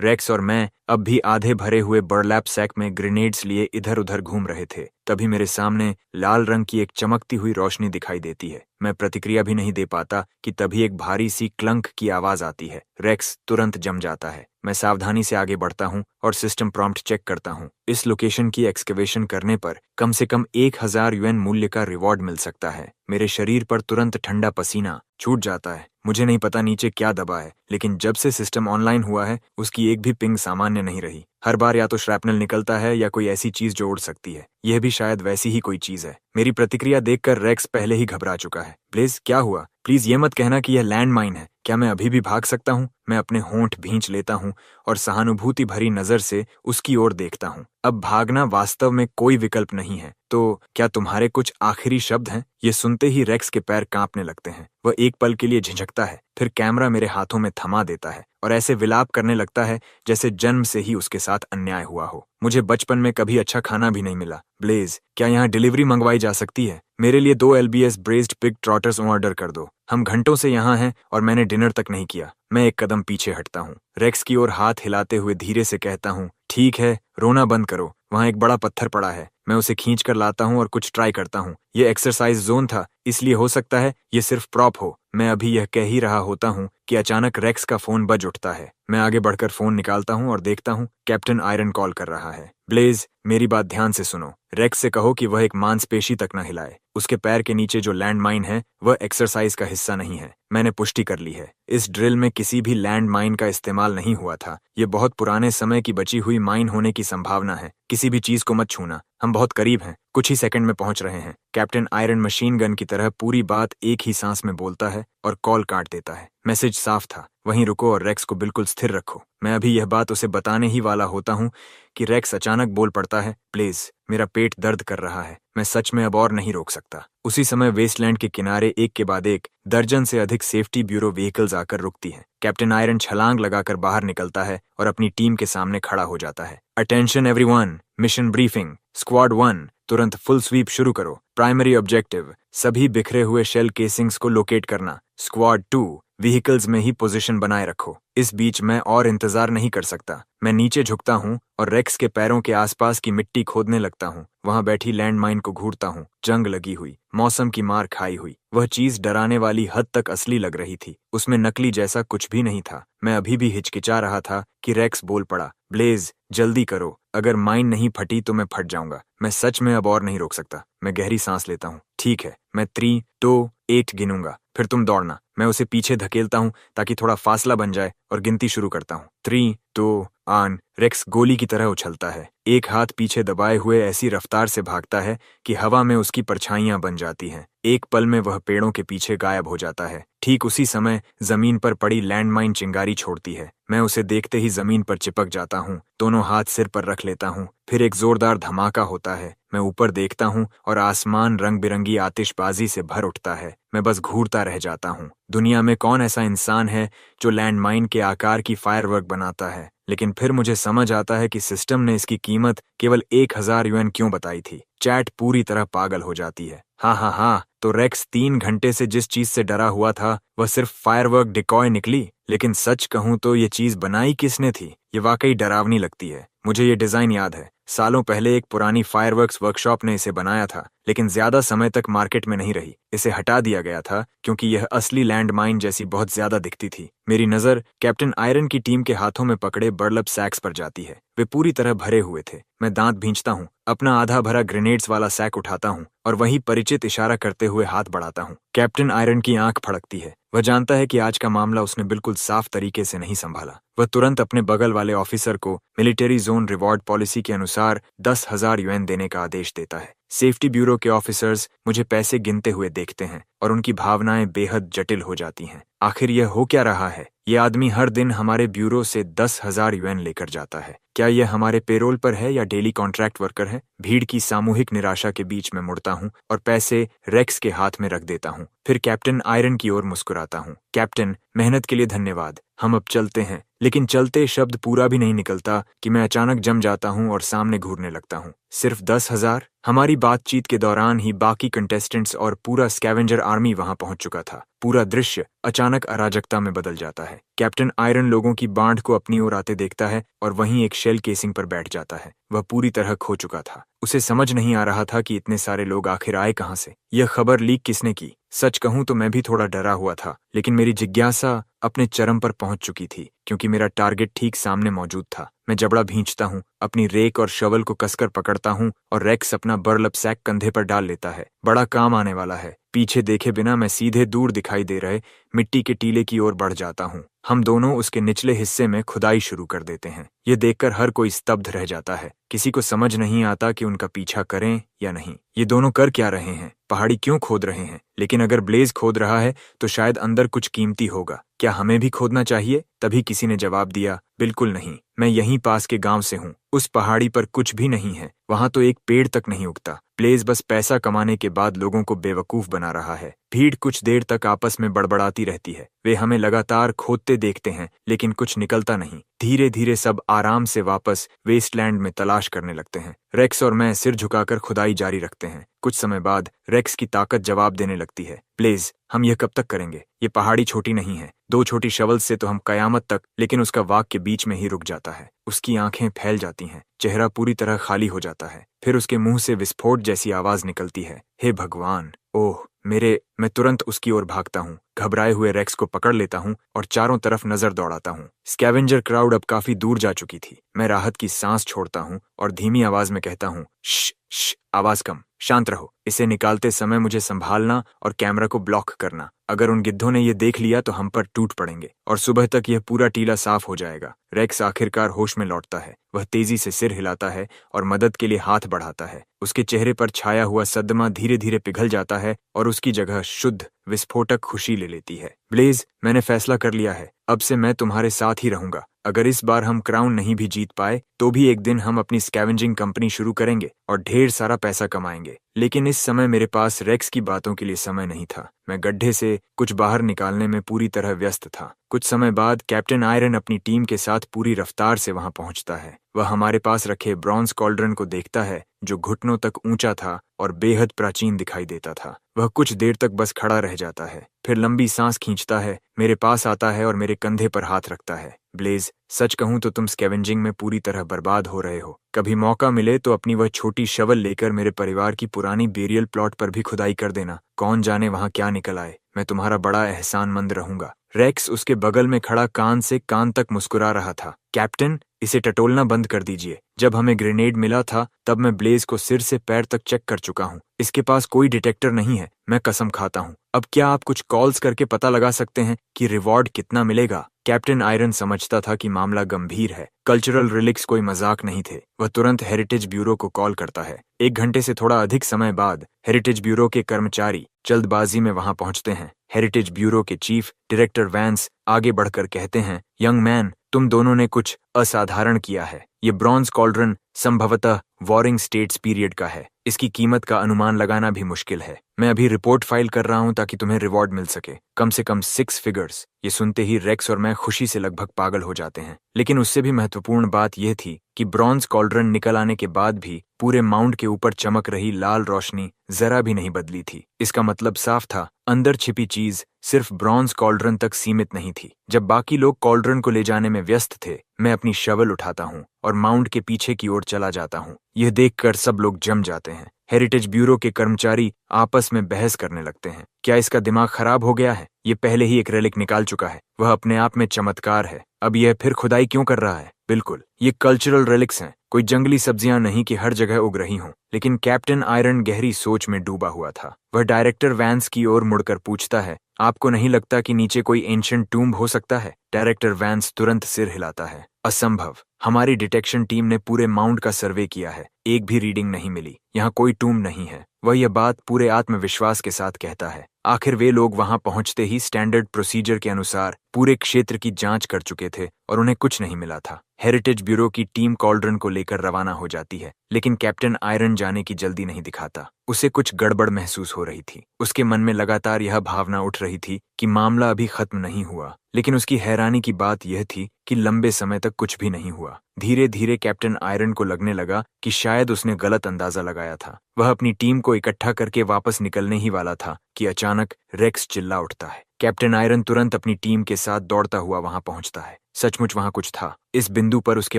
रेक्स और मैं अब भी आधे भरे हुए बर्लैप सैक में ग्रेनेड्स लिए इधर उधर घूम रहे थे। तभी मेरे सामने लाल रंग की एक चमकती हुई रोशनी दिखाई देती है। मैं प्रतिक्रिया भी नहीं दे पाता कि तभी एक भारी सी क्लंक की आवाज आती है। रेक्स तुरंत जम जाता है। मैं सावधानी से आगे बढ़ता हूं और सिस्टम प्रॉम्प्ट चेक करता हूं। इस लोकेशन की एक्सकवेशन करने पर कम से कम 1000 यूएन मूल्य का रिवॉर्ड मिल सकता है। मेरे शरीर पर तुरंत ठंडा पसीना छूट जाता है। मुझे नहीं पता नीचे क्या दबा है, लेकिन जब से सिस्टम ऑनलाइन हुआ है उसकी एक भी पिंग सामान्य नहीं रही। हर बार या तो श्रैपनल निकलता है या कोई ऐसी चीज जो उड़ सकती है। यह भी शायद वैसी ही कोई चीज है। मेरी प्रतिक्रिया देखकर रेक्स पहले ही घबरा चुका है। ब्लेज, क्या हुआ? प्लीज ये मत कहना कि यह लैंडमाइन है। क्या मैं अभी भी भाग सकता हूँ? मैं अपने होंठ भींच लेता हूँ और सहानुभूति भरी नजर से उसकी ओर देखता हूँ। अब भागना वास्तव में कोई विकल्प नहीं है। तो क्या तुम्हारे कुछ आखिरी शब्द हैं? ये सुनते ही रेक्स के पैर कांपने लगते हैं। वह एक पल के लिए झिझकता है, फिर कैमरा मेरे हाथों में थमा देता है और ऐसे विलाप करने लगता है जैसे जन्म से ही उसके साथ अन्याय हुआ हो। मुझे बचपन में कभी अच्छा खाना भी नहीं मिला। ब्लेज, क्या यहाँ डिलीवरी मंगवाई जा सकती है? मेरे लिए 2 LBS braced pig trotters order कर दो। हम घंटों से यहाँ हैं और मैंने डिनर तक नहीं किया। मैं एक कदम पीछे हटता हूँ। रेक्स की ओर हाथ हिलाते हुए धीरे से कहता हूँ, ठीक है, रोना बंद करो। वहाँ एक बड़ा पत्थर पड़ा है। मैं उसे खींच कर लाता हूँ और कुछ ट्राई करता हूँ। ये एक्सरसाइज जोन था, इसलिए हो सकता है ये सिर्फ प्रॉप हो। मैं अभी यह कह ही रहा होता हूँ कि अचानक रेक्स का फोन बज उठता है। मैं आगे बढ़कर फोन निकालता हूँ और देखता हूँ कैप्टन आयरन कॉल कर रहा है। ब्लेज, मेरी बात ध्यान से सुनो। रेक्स से कहो कि वह एक मांसपेशी तक न हिलाए। उसके पैर के नीचे जो लैंडमाइन है वह एक्सरसाइज का हिस्सा नहीं है। मैंने पुष्टि कर ली है। इस ड्रिल में किसी भी लैंड माइन का इस्तेमाल नहीं हुआ था। ये बहुत पुराने समय की बची हुई माइन होने की संभावना है। किसी भी चीज को मत छूना। हम बहुत करीब हैं, कुछ ही सेकंड में पहुंच रहे हैं। कैप्टन आयरन मशीन गन की तरह पूरी बात एक ही सांस में बोलता है और कॉल काट देता है। मैसेज साफ था, वहीं रुको और रेक्स को बिल्कुल स्थिर रखो। मैं अभी यह बात उसे बताने ही वाला होता हूँ कि रेक्स अचानक बोल पड़ता है, प्लीज, मेरा पेट दर्द कर रहा है। मैं सच में अब और नहीं रोक सकता। उसी समय वेस्टलैंड के किनारे एक के बाद एक दर्जन से अधिक सेफ्टी ब्यूरो व्हीकल्स आकर रुकती हैं। कैप्टन आयरन छलांग लगाकर बाहर निकलता है और अपनी टीम के सामने खड़ा हो जाता है। Attention everyone, mission briefing. Squad 1, तुरंत फुल स्वीप शुरू करो। प्राइमरी ऑब्जेक्टिव, सभी बिखरे हुए शेल केसिंग्स को लोकेट करना। स्क्वाड 2, व्हीकल्स में ही पोजीशन बनाए रखो। इस बीच मैं और इंतजार नहीं कर सकता। मैं नीचे झुकता हूँ और रेक्स के पैरों के आसपास की मिट्टी खोदने लगता हूँ। वहां बैठी लैंडमाइन को घूरता हूँ। जंग लगी हुई, मौसम की मार खाई हुई, वह चीज डराने वाली हद तक असली लग रही थी। उसमें नकली जैसा कुछ भी नहीं था। मैं अभी भी हिचकिचा रहा था कि रेक्स बोल पड़ा, ब्लेज, जल्दी करो। अगर माइन नहीं फटी तो मैं फट जाऊंगा। मैं सच में अब और नहीं रोक सकता। मैं गहरी सांस लेता हूँ। ठीक है, मैं 3, 2, 1 गिनूंगा, फिर तुम दौड़ना। मैं उसे पीछे धकेलता हूँ ताकि थोड़ा फासला बन जाए और गिनती शुरू करता हूँ। 3, 2, 1। रेक्स गोली की तरह उछलता है। एक हाथ पीछे दबाए हुए ऐसी रफ्तार से भागता है कि हवा में उसकी परछाइयां बन जाती हैं। एक पल में वह पेड़ों के पीछे गायब हो जाता है। ठीक उसी समय जमीन पर पड़ी लैंडमाइन चिंगारी छोड़ती है। मैं उसे देखते ही जमीन पर चिपक जाता हूँ। दोनों हाथ सिर पर रख लेता हूँ। फिर एक जोरदार धमाका होता है। मैं ऊपर देखता हूँ और आसमान रंग बिरंगी आतिशबाजी से भर उठता है। मैं बस घूरता रह जाता हूँ। दुनिया में कौन ऐसा इंसान है जो लैंडमाइन के आकार की फायरवर्क बनाता है? लेकिन फिर मुझे समझ आता है कि सिस्टम ने इसकी कीमत केवल 1000 यूएन क्यों बताई थी। चैट पूरी तरह पागल हो जाती है। हाँ, तो रेक्स 3 घंटे से जिस चीज से डरा हुआ था वह सिर्फ फायरवर्क डिकॉय निकली। लेकिन सच कहूं तो ये चीज बनाई किसने थी? ये वाकई डरावनी लगती है। मुझे ये डिजाइन याद है। सालों पहले एक पुरानी फायरवर्क्स वर्कशॉप ने इसे बनाया था, लेकिन ज्यादा समय तक मार्केट में नहीं रही। इसे हटा दिया गया था क्योंकि यह असली लैंड माइन जैसी बहुत ज्यादा दिखती थी। मेरी नजर कैप्टन आयरन की टीम के हाथों में पकड़े बर्लप सैक्स पर जाती है। वे पूरी तरह भरे हुए थे। मैं दांत भींचता हूँ, अपना आधा भरा ग्रेनेड्स वाला सैक उठाता हूँ और वही परिचित इशारा करते हुए हाथ बढ़ाता हूँ। कैप्टन आयरन की आंख फड़कती है। वह जानता है कि आज का मामला उसने बिल्कुल साफ तरीके से नहीं संभाला। वह तुरंत अपने बगल वाले ऑफिसर को मिलिट्री जोन रिवॉर्ड पॉलिसी के अनुसार 10,000 युएन देने का आदेश देता है। सेफ्टी ब्यूरो के ऑफिसर्स मुझे पैसे गिनते हुए देखते हैं और उनकी भावनाएं बेहद जटिल हो जाती हैं। आखिर यह हो क्या रहा है? यह आदमी हर दिन हमारे ब्यूरो से 10,000 युएन लेकर जाता है। क्या यह हमारे पेरोल पर है या डेली कॉन्ट्रैक्ट वर्कर है? भीड़ की सामूहिक निराशा के बीच में मुड़ता हूँ और पैसे रेक्स के हाथ में रख देता हूँ। फिर कैप्टन आयरन की ओर मुस्कुराता हूँ। कैप्टन, मेहनत के लिए धन्यवाद। हम अब चलते हैं। लेकिन चलते शब्द पूरा भी नहीं निकलता कि मैं अचानक जम जाता हूँ और सामने घूरने लगता हूँ। सिर्फ 10,000? हमारी बातचीत के दौरान ही बाकी कंटेस्टेंट्स और पूरा स्कैवेंजर आर्मी वहां पहुंच चुका था। पूरा दृश्य अचानक अराजकता में बदल जाता है। कैप्टन आयरन लोगों की बाढ़ को अपनी ओर आते देखता है और वहीं एक शेल केसिंग पर बैठ जाता है। वह पूरी तरह खो चुका था। उसे समझ नहीं आ रहा था कि इतने सारे लोग आखिर आए कहां से। यह खबर लीक किसने की? सच कहूं तो मैं भी थोड़ा डरा हुआ था, लेकिन मेरी जिज्ञासा अपने चरम पर पहुंच चुकी थी क्योंकि मेरा टारगेट ठीक सामने मौजूद था। मैं जबड़ा भींचता हूँ, अपनी रेक और शवल को कसकर पकड़ता हूँ और रेक्स अपना बर्लप सैक कंधे पर डाल लेता है। बड़ा काम आने वाला है। पीछे देखे बिना मैं सीधे दूर दिखाई दे रहे मिट्टी के टीले की ओर बढ़ जाता हूँ। हम दोनों उसके निचले हिस्से में खुदाई शुरू कर देते हैं। ये देखकर हर कोई स्तब्ध रह जाता है। किसी को समझ नहीं आता कि उनका पीछा करें या नहीं। ये दोनों कर क्या रहे हैं? पहाड़ी क्यों खोद रहे हैं? लेकिन अगर ब्लेज खोद रहा है तो शायद अंदर कुछ कीमती होगा। क्या हमें भी खोदना चाहिए? तभी किसी ने जवाब दिया, बिल्कुल नहीं। मैं यहीं पास के गांव से हूँ। उस पहाड़ी पर कुछ भी नहीं है। वहां तो एक पेड़ तक नहीं उगता। ब्लेज बस पैसा कमाने के बाद लोगों को बेवकूफ बना रहा है। भीड़ कुछ देर तक आपस में बड़बड़ाती रहती है। वे हमें लगातार खोदते देखते हैं, लेकिन कुछ निकलता नहीं। धीरे धीरे सब आराम से वापस वेस्टलैंड में तलाश करने लगते हैं। रेक्स और मैं सिर झुकाकर खुदाई जारी रखते हैं। कुछ समय बाद रेक्स की ताकत जवाब देने लगती है। ब्लेज, हम यह कब तक करेंगे? ये पहाड़ी छोटी नहीं है। 2 छोटी शवल से तो हम कयामत तक। लेकिन उसका वाक्य बीच में ही रुक जाता है। उसकी आंखें फैल जाती हैं। चेहरा पूरी तरह खाली हो जाता है। फिर उसके मुंह से विस्फोट जैसी आवाज निकलती है, हे भगवान! ओह मेरे! मैं तुरंत उसकी ओर भागता हूँ। घबराए हुए रेक्स को पकड़ लेता हूँ और चारों तरफ नजर दौड़ाता हूँ। स्कैवेंजर क्राउड अब काफी दूर जा चुकी थी। मैं राहत की सांस छोड़ता हूँ और धीमी आवाज में कहता हूँ, श्श, आवाज कम, शांत रहो। इसे निकालते समय मुझे संभालना और कैमरा को ब्लॉक करना। अगर उन गिद्धों ने ये देख लिया तो हम पर टूट पड़ेंगे और सुबह तक यह पूरा टीला साफ हो जाएगा। रेक्स आखिरकार होश में लौटता है। वह तेजी से सिर हिलाता है और मदद के लिए हाथ बढ़ाता है। उसके चेहरे पर छाया हुआ सदमा धीरे धीरे पिघल जाता है और उसकी जगह शुद्ध विस्फोटक खुशी ले लेती है। ब्लेज, मैंने फैसला कर लिया है। अब से मैं तुम्हारे साथ ही रहूंगा। अगर इस बार हम क्राउन नहीं भी जीत पाए तो भी एक दिन हम अपनी स्कैवेंजिंग कंपनी शुरू करेंगे और ढेर सारा पैसा कमाएंगे। लेकिन इस समय मेरे पास रेक्स की बातों के लिए समय नहीं था। मैं गड्ढे से कुछ बाहर निकालने में पूरी तरह व्यस्त था। कुछ समय बाद कैप्टन आयरन अपनी टीम के साथ पूरी रफ्तार से वहां पहुंचता है। वह हमारे पास रखे ब्रॉन्ज कॉल्ड्रन को देखता है जो घुटनों तक ऊंचा था और बेहद प्राचीन दिखाई देता था। वह कुछ देर तक बस खड़ा रह जाता है, फिर लंबी सांस खींचता है, मेरे पास आता है और मेरे कंधे पर हाथ रखता है। ब्लेज, सच कहूं तो तुम स्कैवेंजिंग में पूरी तरह बर्बाद हो रहे हो। कभी मौका मिले तो अपनी वह छोटी शवल लेकर मेरे परिवार की पुरानी बेरियल प्लॉट पर भी खुदाई कर देना। कौन जाने वहां क्या निकल आए। मैं तुम्हारा बड़ा एहसानमंद रहूंगा। रेक्स उसके बगल में खड़ा कान से कान तक मुस्कुरा रहा था। कैप्टन, इसे टटोलना बंद कर दीजिए। जब हमें ग्रेनेड मिला था तब मैं ब्लेज को सिर से पैर तक चेक कर चुका हूँ। इसके पास कोई डिटेक्टर नहीं है, मैं कसम खाता हूँ। अब क्या आप कुछ कॉल्स करके पता लगा सकते हैं कि रिवॉर्ड कितना मिलेगा? कैप्टन आयरन समझता था कि मामला गंभीर है। कल्चरल रिलिक्स कोई मजाक नहीं थे। वह तुरंत हेरिटेज ब्यूरो को कॉल करता है। 1 घंटे से थोड़ा अधिक समय बाद हेरिटेज ब्यूरो के कर्मचारी जल्दबाजी में वहां पहुंचते हैं। हेरिटेज ब्यूरो के चीफ डायरेक्टर वैंस आगे बढ़कर कहते हैं, यंग मैन, तुम दोनों ने कुछ असाधारण किया है। ये ब्रॉन्ज कॉल्ड्रन संभवतः वॉरिंग स्टेट्स पीरियड का है। इसकी कीमत का अनुमान लगाना भी मुश्किल है। मैं अभी रिपोर्ट फाइल कर रहा हूं ताकि तुम्हें रिवॉर्ड मिल सके, कम से कम 6 फिगर्स। ये सुनते ही रेक्स और मैं खुशी से लगभग पागल हो जाते हैं। लेकिन उससे भी महत्वपूर्ण बात यह थी कि ब्रॉन्ज कॉल्ड्रन निकल आने के बाद भी पूरे माउंट के ऊपर चमक रही लाल रोशनी जरा भी नहीं बदली थी। इसका मतलब साफ था, अंदर छिपी चीज सिर्फ ब्रॉन्ज कॉल्ड्रन तक सीमित नहीं थी। जब बाकी लोग कॉल्ड्रन को ले जाने में व्यस्त थे, मैं अपनी शवल उठाता हूँ और माउंट के पीछे की ओर चला जाता हूँ। यह देखकर सब लोग जम जाते हैं। हेरिटेज ब्यूरो के कर्मचारी आपस में बहस करने लगते हैं। क्या इसका दिमाग खराब हो गया है? ये पहले ही एक रेलिक निकाल चुका है। वह अपने आप में चमत्कार है। अब यह फिर खुदाई क्यों कर रहा है? बिल्कुल, ये कल्चरल रेलिक्स हैं, कोई जंगली सब्जियां नहीं कि हर जगह उग रही हों। लेकिन कैप्टन आयरन गहरी सोच में डूबा हुआ था। वह डायरेक्टर वैंस की ओर मुड़कर पूछता है, आपको नहीं लगता कि नीचे कोई एंशिएंट टूम्ब हो सकता है? डायरेक्टर वैंस तुरंत सिर हिलाता है, असंभव। हमारी डिटेक्शन टीम ने पूरे माउंट का सर्वे किया है, एक भी रीडिंग नहीं मिली। यहाँ कोई टूम्ब नहीं है। वह यह बात पूरे आत्मविश्वास के साथ कहता है। आखिर वे लोग वहां पहुंचते ही स्टैंडर्ड प्रोसीजर के अनुसार पूरे क्षेत्र की जांच कर चुके थे और उन्हें कुछ नहीं मिला था। हेरिटेज ब्यूरो की टीम कॉल्ड्रन को लेकर रवाना हो जाती है, लेकिन कैप्टन आयरन जाने की जल्दी नहीं दिखाता। उसे कुछ गड़बड़ महसूस हो रही थी। उसके मन में लगातार यह भावना उठ रही थी कि मामला अभी खत्म नहीं हुआ। लेकिन उसकी हैरानी की बात यह थी कि लंबे समय तक कुछ भी नहीं हुआ। धीरे धीरे कैप्टन आयरन को लगने लगा कि शायद उसने गलत अंदाजा लगाया था। वह अपनी टीम को इकट्ठा करके वापस निकलने ही वाला था कि अचानक रेक्स चिल्ला उठता है। कैप्टन आयरन तुरंत अपनी टीम के साथ दौड़ता हुआ वहां पहुंचता है। सचमुच वहां कुछ था। इस बिंदु पर उसके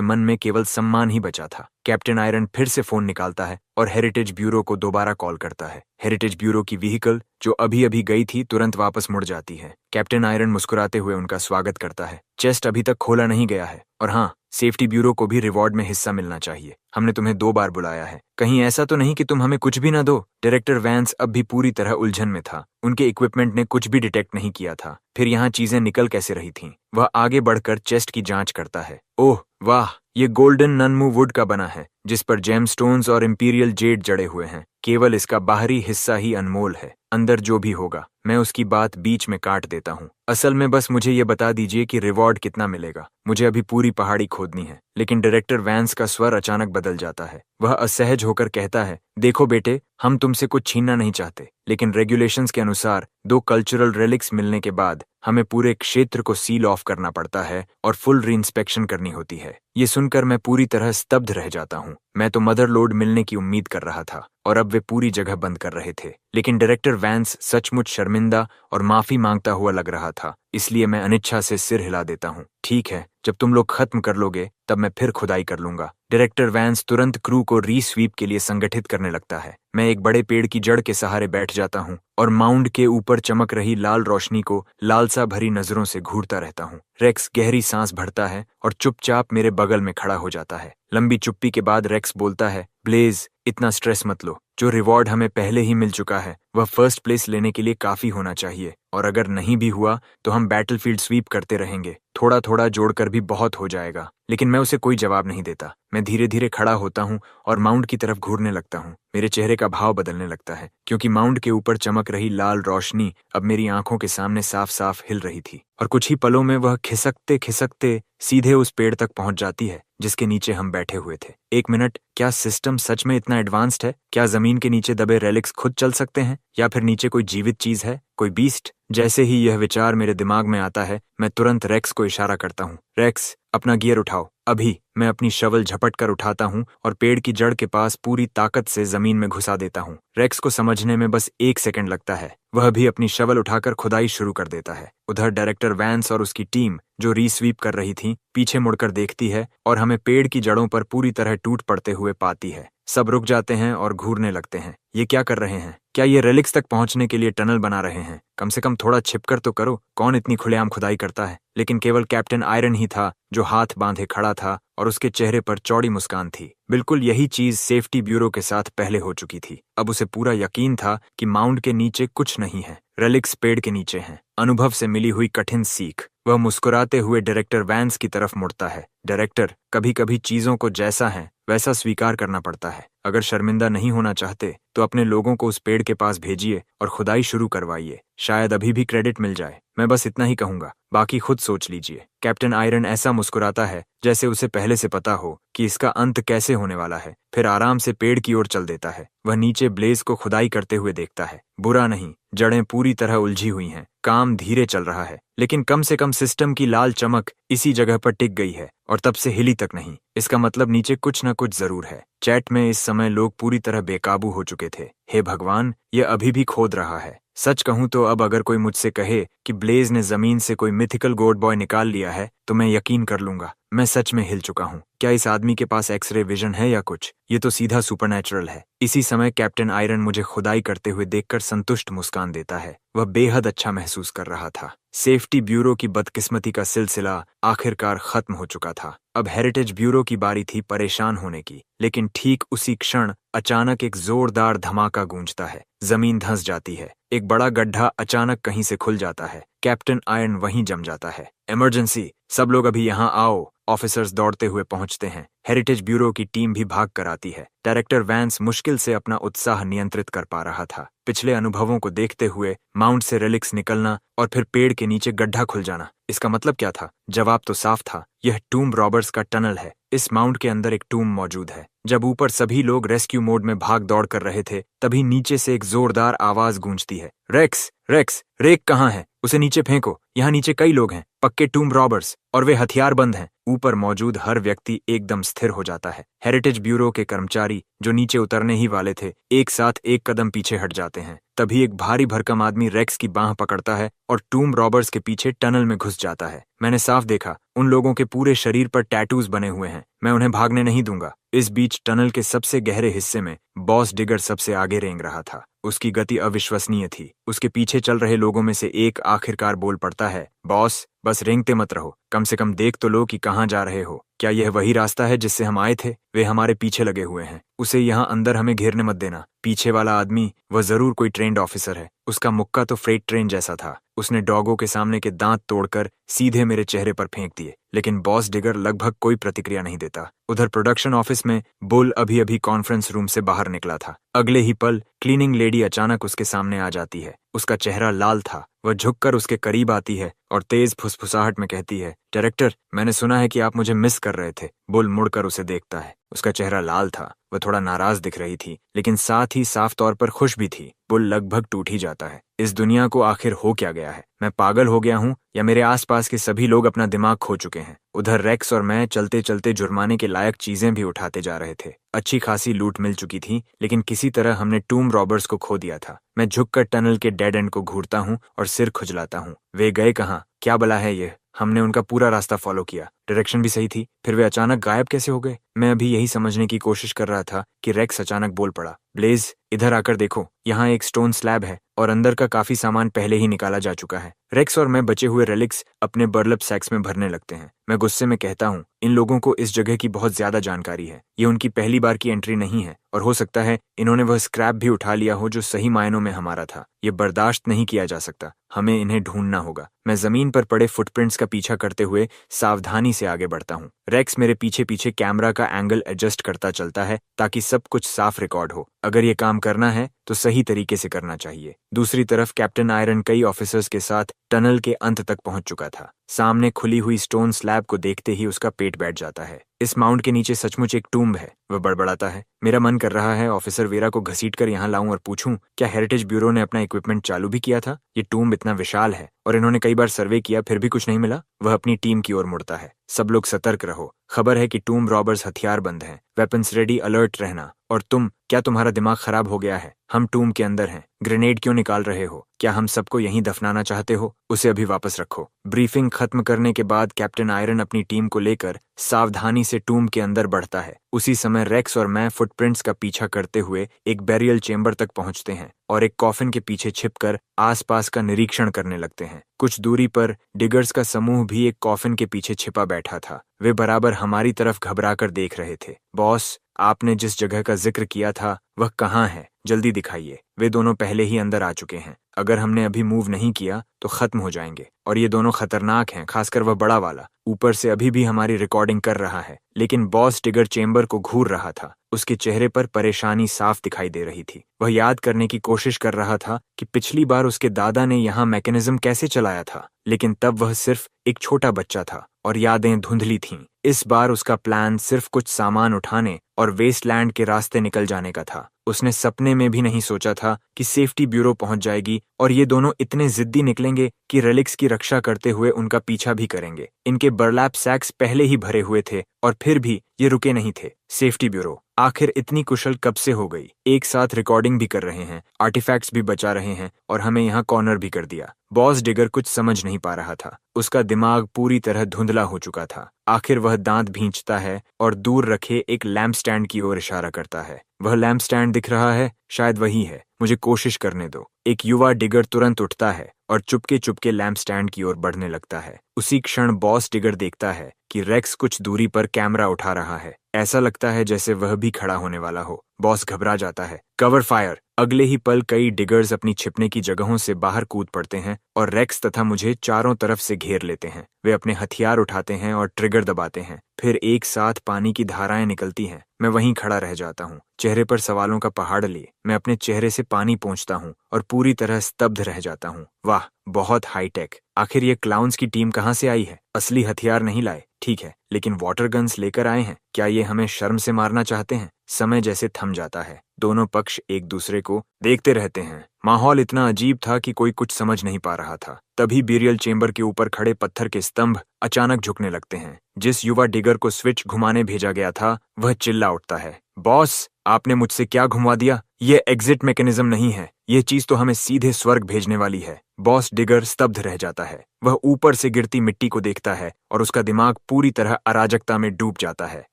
मन में केवल सम्मान ही बचा था। कैप्टन आयरन फिर से फोन निकालता है और हेरिटेज ब्यूरो को दोबारा कॉल करता है। हेरिटेज ब्यूरो की व्हीकल, जो अभी अभी गई थी, तुरंत वापस मुड़ जाती है। कैप्टन आयरन मुस्कुराते हुए उनका स्वागत करता है। चेस्ट अभी तक खोला नहीं गया है, और हाँ, सेफ्टी ब्यूरो को भी रिवॉर्ड में हिस्सा मिलना चाहिए। हमने तुम्हें 2 बार बुलाया है, कहीं ऐसा तो नहीं कि तुम हमें कुछ भी ना दो? डायरेक्टर वैंस अब भी पूरी तरह उलझन में था। उनके इक्विपमेंट ने कुछ भी डिटेक्ट नहीं किया था। फिर यहाँ चीजें निकल कैसे रही थीं? वह आगे बढ़कर चेस्ट की जांच करता है। ओह वाह, ये गोल्डन ननमू वुड का बना है, जिस पर जेमस्टोन्स और इंपीरियल जेड जड़े हुए हैं। केवल इसका बाहरी हिस्सा ही अनमोल है। अंदर जो भी होगा, मैं उसकी बात बीच में काट देता हूँ। असल में बस मुझे ये बता दीजिए कि रिवॉर्ड कितना मिलेगा। मुझे अभी पूरी पहाड़ी खोदनी है। लेकिन डायरेक्टर वैंस का स्वर अचानक बदल जाता है। वह असहज होकर कहता है, देखो बेटे, हम तुमसे कुछ छीनना नहीं चाहते, लेकिन रेगुलेशंस के अनुसार 2 कल्चरल रेलिक्स मिलने के बाद हमें पूरे क्षेत्र को सील ऑफ करना पड़ता है और फुल रीइंस्पेक्शन करनी होती है। ये सुनकर मैं पूरी तरह स्तब्ध रह जाता हूँ। मैं तो मदर लोड मिलने की उम्मीद कर रहा था, और अब वे पूरी जगह बंद कर रहे थे। लेकिन डायरेक्टर वैंस सचमुच शर्मिंदा और माफी मांगता हुआ लग रहा था, इसलिए मैं अनिच्छा से सिर हिला देता हूँ। ठीक है, जब तुम लोग खत्म कर लोगे तब मैं फिर खुदाई कर लूंगा। डायरेक्टर वैंस तुरंत क्रू को रीस्वीप के लिए संगठित करने लगता है। मैं एक बड़े पेड़ की जड़ के सहारे बैठ जाता हूँ और माउंट के ऊपर चमक रही लाल रोशनी को लालसा भरी नजरों से घूरता रहता हूँ। रेक्स गहरी सांस भरता है और चुपचाप मेरे बगल में खड़ा हो जाता है। लंबी चुप्पी के बाद रेक्स बोलता है, ब्लेज, इतना स्ट्रेस मत लो। जो रिवॉर्ड हमें पहले ही मिल चुका है वह फर्स्ट प्लेस लेने के लिए काफी होना चाहिए, और अगर नहीं भी हुआ तो हम बैटलफील्ड स्वीप करते रहेंगे। थोड़ा थोड़ा जोड़कर भी बहुत हो जाएगा। लेकिन मैं उसे कोई जवाब नहीं देता। मैं धीरे धीरे खड़ा होता हूँ और माउंट की तरफ घूरने लगता हूँ। मेरे चेहरे का भाव बदलने लगता है, क्योंकि माउंट के ऊपर चमक रही लाल रोशनी अब मेरी आंखों के सामने साफ साफ हिल रही थी, और कुछ ही पलों में वह खिसकते खिसकते सीधे उस पेड़ तक पहुंच जाती है जिसके नीचे हम बैठे हुए थे। 1 मिनट, क्या सिस्टम सच में इतना एडवांस्ड है? क्या जमीन के नीचे दबे रेलिक्स खुद चल सकते हैं, या फिर नीचे कोई जीवित चीज है, कोई बीस्ट? जैसे ही यह विचार मेरे दिमाग में आता है, मैं तुरंत रेक्स को इशारा करता हूँ। रेक्स, अपना गियर उठाओ। अभी। मैं अपनी शवल झपट कर उठाता हूँ और पेड़ की जड़ के पास पूरी ताकत से जमीन में घुसा देता हूँ। रेक्स को समझने में बस 1 सेकंड लगता है। वह भी अपनी शवल उठाकर खुदाई शुरू कर देता है। उधर डायरेक्टर वैंस और उसकी टीम, जो रीस्वीप कर रही थी, पीछे मुड़कर देखती है और हमें पेड़ की जड़ों पर पूरी तरह टूट पड़ते हुए पाती है। सब रुक जाते हैं और घूरने लगते हैं। ये क्या कर रहे हैं? क्या ये रेलिक्स तक पहुंचने के लिए टनल बना रहे हैं? कम से कम थोड़ा छिपकर तो करो। कौन इतनी खुलेआम खुदाई करता है? लेकिन केवल कैप्टन आयरन ही था जो हाथ बांधे खड़ा था, और उसके चेहरे पर चौड़ी मुस्कान थी। बिल्कुल यही चीज सेफ्टी ब्यूरो के साथ पहले हो चुकी थी। अब उसे पूरा यकीन था कि माउंट के नीचे कुछ नहीं है, रेलिक्स पेड़ के नीचे हैं। अनुभव से मिली हुई कठिन सीख। वह मुस्कुराते हुए डायरेक्टर वैंस की तरफ मुड़ता है। डायरेक्टर, कभी कभी चीजों को जैसा है वैसा स्वीकार करना पड़ता है। अगर शर्मिंदा नहीं होना चाहते तो अपने लोगों को उस पेड़ के पास भेजिए और खुदाई शुरू करवाइए। शायद अभी भी क्रेडिट मिल जाए। मैं बस इतना ही कहूंगा, बाकी खुद सोच लीजिए। कैप्टन आयरन ऐसा मुस्कुराता है जैसे उसे पहले से पता हो कि इसका अंत कैसे होने वाला है, फिर आराम से पेड़ की ओर चल देता है। वह नीचे ब्लेज को खुदाई करते हुए देखता है। बुरा नहीं, जड़ें पूरी तरह उलझी हुई हैं, काम धीरे चल रहा है, लेकिन कम से कम सिस्टम की लाल चमक इसी जगह पर टिक गई है और तब से हिली तक नहीं। इसका मतलब नीचे कुछ न कुछ जरूर है। चैट में इस समय लोग पूरी तरह बेकाबू हो चुके थे। हे भगवान, यह अभी भी खोद रहा है। सच कहूं तो अब अगर कोई मुझसे कहे कि ब्लेज ने जमीन से कोई मिथिकल गोड बॉय निकाल लिया है तो मैं यकीन कर लूंगा। मैं सच में हिल चुका हूं। क्या इस आदमी के पास एक्सरे विजन है या कुछ? ये तो सीधा सुपरनैचुरल है। इसी समय कैप्टन आयरन मुझे खुदाई करते हुए देखकर संतुष्ट मुस्कान देता है। वह बेहद अच्छा महसूस कर रहा था। सेफ्टी ब्यूरो की बदकिस्मती का सिलसिला आखिरकार खत्म हो चुका था। अब हेरिटेज ब्यूरो की बारी थी परेशान होने की। लेकिन ठीक उसी क्षण अचानक एक जोरदार धमाका गूंजता है। जमीन धंस जाती है। एक बड़ा गड्ढा अचानक कहीं से खुल जाता है। कैप्टन आयरन वहीं जम जाता है। इमरजेंसी, सब लोग अभी यहाँ आओ। ऑफिसर्स दौड़ते हुए पहुंचते हैं। हेरिटेज ब्यूरो की टीम भी भाग कर आती है। डायरेक्टर वैंस मुश्किल से अपना उत्साह नियंत्रित कर पा रहा था। पिछले अनुभवों को देखते हुए माउंट से रेलिक्स निकलना और फिर पेड़ के नीचे गड्ढा खुल जाना, इसका मतलब क्या था? जवाब तो साफ था, यह टूम्ब रॉबर्स का टनल है। इस माउंट के अंदर एक टूम्ब मौजूद है। जब ऊपर सभी लोग रेस्क्यू मोड में भाग दौड़ कर रहे थे, तभी नीचे से एक जोरदार आवाज गूंजती है। रेक्स, रेक्स, रेक कहाँ है? उसे नीचे फेंको। यहाँ नीचे कई लोग हैं, पक्के टूम्ब रॉबर्स, और वे हथियारबंद हैं। ऊपर मौजूद हर व्यक्ति एकदम स्थिर हो जाता है। हेरिटेज ब्यूरो के कर्मचारी जो नीचे उतरने ही वाले थे, एक साथ एक कदम पीछे हट जाते हैं। तभी एक भारी भरकम आदमी रेक्स की बांह पकड़ता है और टूम्ब रॉबर्स के पीछे टनल में घुस जाता है। मैंने साफ देखा, उन लोगों के पूरे शरीर पर टैटूज बने हुए हैं। मैं उन्हें भागने नहीं दूंगा। इस बीच टनल के सबसे गहरे हिस्से में बॉस डिगर सबसे आगे रेंग रहा था। उसकी गति अविश्वसनीय थी। उसके पीछे चल रहे लोगों में से एक आखिरकार बोल पड़ता है, बॉस, बस रेंगते मत रहो, कम से कम देख तो लो कि कहाँ जा रहे हो। क्या यह वही रास्ता है जिससे हम आए थे? वे हमारे पीछे लगे हुए हैं। उसे यहाँ अंदर हमें घेरने मत देना। पीछे वाला आदमी, वह जरूर कोई ट्रेन्ड ऑफिसर है। उसका मुक्का तो फ्रेट ट्रेन जैसा था। उसने डॉगों के सामने के दांत तोड़कर सीधे मेरे चेहरे पर फेंक दिए। लेकिन बॉस डिगर लगभग कोई प्रतिक्रिया नहीं देता। उधर प्रोडक्शन ऑफिस में बुल अभी अभी कॉन्फ्रेंस रूम से बाहर निकला था। अगले ही पल क्लीनिंग लेडी अचानक उसके सामने आ जाती है। उसका चेहरा लाल था। वह झुककर उसके करीब आती है और तेज फुसफुसाहट में कहती है, डायरेक्टर, मैंने सुना है कि आप मुझे मिस कर रहे थे। बुल मुड़कर उसे देखता है। उसका चेहरा लाल था। वह थोड़ा नाराज दिख रही थी, लेकिन साथ ही साफ तौर पर खुश भी थी। बुल लगभग टूट ही जाता है। इस दुनिया को आखिर हो क्या गया है? मैं पागल हो गया हूँ या मेरे आसपास के सभी लोग अपना दिमाग खो चुके हैं? उधर रेक्स और मैं चलते चलते जुर्माने के लायक चीजें भी उठाते जा रहे थे। अच्छी खासी लूट मिल चुकी थी, लेकिन किसी तरह हमने टूम्ब रॉबर्स को खो दिया था। मैं झुककर टनल के डेड एंड को घूरता हूँ और सिर खुजलाता हूँ। वे गए कहाँ? क्या बला है ये? हमने उनका पूरा रास्ता फॉलो किया, डायरेक्शन भी सही थी, फिर वे अचानक गायब कैसे हो गए? मैं अभी यही समझने की कोशिश कर रहा था कि रेक्स अचानक बोल पड़ा, ब्लेज, इधर आकर देखो, यहाँ एक स्टोन स्लैब है और अंदर का काफी सामान पहले ही निकाला जा चुका है। रेक्स और मैं बचे हुए रेलिक्स अपने बर्लप सैक्स में भरने लगते हैं। मैं गुस्से में कहता हूँ, इन लोगों को इस जगह की बहुत ज्यादा जानकारी है। ये उनकी पहली बार की एंट्री नहीं है और हो सकता है इन्होंने वह स्क्रैप भी उठा लिया हो जो सही मायनों में हमारा था। ये बर्दाश्त नहीं किया जा सकता। हमें इन्हें ढूंढना होगा। मैं जमीन पर पड़े फुटप्रिंट्स का पीछा करते हुए सावधानी से आगे बढ़ता हूँ। रेक्स मेरे पीछे पीछे कैमरा का एंगल एडजस्ट करता चलता है ताकि सब कुछ साफ रिकॉर्ड हो। अगर ये काम करना है तो सही तरीके से करना चाहिए। दूसरी तरफ कैप्टन आयरन कई ऑफिसर्स के साथ टनल के अंत तक पहुंच चुका था। सामने खुली हुई स्टोन स्लैब को देखते ही उसका पेट बैठ जाता है। इस माउंट के नीचे सचमुच एक टूम्ब है। वह बड़बड़ाता है, मेरा मन कर रहा है ऑफिसर वेरा को घसीट कर यहाँ लाऊं और पूछूं, क्या हेरिटेज ब्यूरो ने अपना इक्विपमेंट चालू भी किया था? ये टूम्ब इतना विशाल है और इन्होंने कई बार सर्वे किया, फिर भी कुछ नहीं मिला। वह अपनी टीम की ओर मुड़ता है। सब लोग सतर्क रहो। खबर है कि टूम्ब रॉबर्स हथियारबंद हैं। वेपन्स रेडी, अलर्ट रहना। और तुम, क्या तुम्हारा दिमाग खराब हो गया है? हम टूम्ब के अंदर हैं। ग्रेनेड क्यों निकाल रहे हो? क्या हम सबको यहीं दफनाना चाहते हो? उसे अभी वापस रखो। ब्रीफिंग खत्म करने के बाद कैप्टन आयरन अपनी टीम को लेकर सावधानी से टूम्ब के अंदर बढ़ता है। उसी समय रेक्स और मैं फुटप्रिंट्स का पीछा करते हुए एक बैरियल चेंबर तक पहुंचते हैं और एक कॉफिन के पीछे छिपकर आसपास का निरीक्षण करने लगते हैं। कुछ दूरी पर डिगर्स का समूह भी एक कॉफिन के पीछे छिपा बैठा था। वे बराबर हमारी तरफ घबराकर देख रहे थे। बॉस, आपने जिस जगह का जिक्र किया था वह कहाँ है? जल्दी दिखाइए। वे दोनों पहले ही अंदर आ चुके हैं। अगर हमने अभी मूव नहीं किया तो खत्म हो जाएंगे। और ये दोनों खतरनाक हैं, खासकर वह बड़ा वाला। ऊपर से अभी भी हमारी रिकॉर्डिंग कर रहा है। लेकिन बॉस डिगर चेंबर को घूर रहा था। उसके चेहरे पर परेशानी साफ दिखाई दे रही थी। वह याद करने की कोशिश कर रहा था कि पिछली बार उसके दादा ने यहाँ मैकेनिज्म कैसे चलाया था। लेकिन तब वह सिर्फ एक छोटा बच्चा था और यादें धुंधली थीं। इस बार उसका प्लान सिर्फ कुछ सामान उठाने और वेस्टलैंड के रास्ते निकल जाने का था। उसने सपने में भी नहीं सोचा था कि सेफ्टी ब्यूरो पहुंच जाएगी और ये दोनों इतने जिद्दी निकलेंगे कि रेलिक्स की रक्षा करते हुए उनका पीछा भी करेंगे। इनके बर्लैप सैक्स पहले ही भरे हुए थे और फिर भी ये रुके नहीं थे। सेफ्टी ब्यूरो आखिर इतनी कुशल कब से हो गई? एक साथ रिकॉर्डिंग भी कर रहे हैं, आर्टिफैक्ट्स भी बचा रहे हैं और हमें यहाँ कॉर्नर भी कर दिया। बॉस डिगर कुछ समझ नहीं पा रहा था। उसका दिमाग पूरी तरह धुंधला हो चुका था। आखिर वह दांत भींचता है और दूर रखे एक लैंप स्टैंड की ओर इशारा करता है। वह लैंप स्टैंड दिख रहा है, शायद वही है। मुझे कोशिश करने दो। एक युवा डिगर तुरंत उठता है और चुपके चुपके लैंप स्टैंड की ओर बढ़ने लगता है। उसी क्षण बॉस डिगर देखता है कि रेक्स कुछ दूरी पर कैमरा उठा रहा है। ऐसा लगता है जैसे वह भी खड़ा होने वाला हो। बॉस घबरा जाता है। Cover fire! अगले ही पल कई डिगर्स अपनी छिपने की जगहों से बाहर कूद पड़ते हैं और रेक्स तथा मुझे चारों तरफ से घेर लेते हैं। वे अपने हथियार उठाते हैं और ट्रिगर दबाते हैं। फिर एक साथ पानी की धाराएं निकलती हैं। मैं वहीं खड़ा रह जाता हूँ, चेहरे पर सवालों का पहाड़ लिए। मैं अपने चेहरे से पानी पोंछता हूँ और पूरी तरह स्तब्ध रह जाता हूँ। वाह, बहुत हाईटेक। आखिर ये क्लाउन्स की टीम कहाँ से आई है? असली हथियार नहीं लाए, ठीक है, लेकिन वाटर गन्स लेकर आए हैं। क्या ये हमें शर्म से मारना चाहते हैं? समय जैसे थम जाता है। दोनों पक्ष एक दूसरे को देखते रहते हैं। माहौल इतना अजीब था कि कोई कुछ समझ नहीं पा रहा था। तभी बेरियल चेंबर के ऊपर खड़े पत्थर के स्तंभ अचानक झुकने लगते हैं। जिस युवा डिगर को स्विच घुमाने भेजा गया था वह चिल्ला उठता है, बॉस, आपने मुझसे क्या घुमा दिया? ये एग्जिट मैकेनिज्म नहीं है। ये चीज तो हमें सीधे स्वर्ग भेजने वाली है। बॉस डिगर स्तब्ध रह जाता है। वह ऊपर से गिरती मिट्टी को देखता है और उसका दिमाग पूरी तरह अराजकता में डूब जाता है।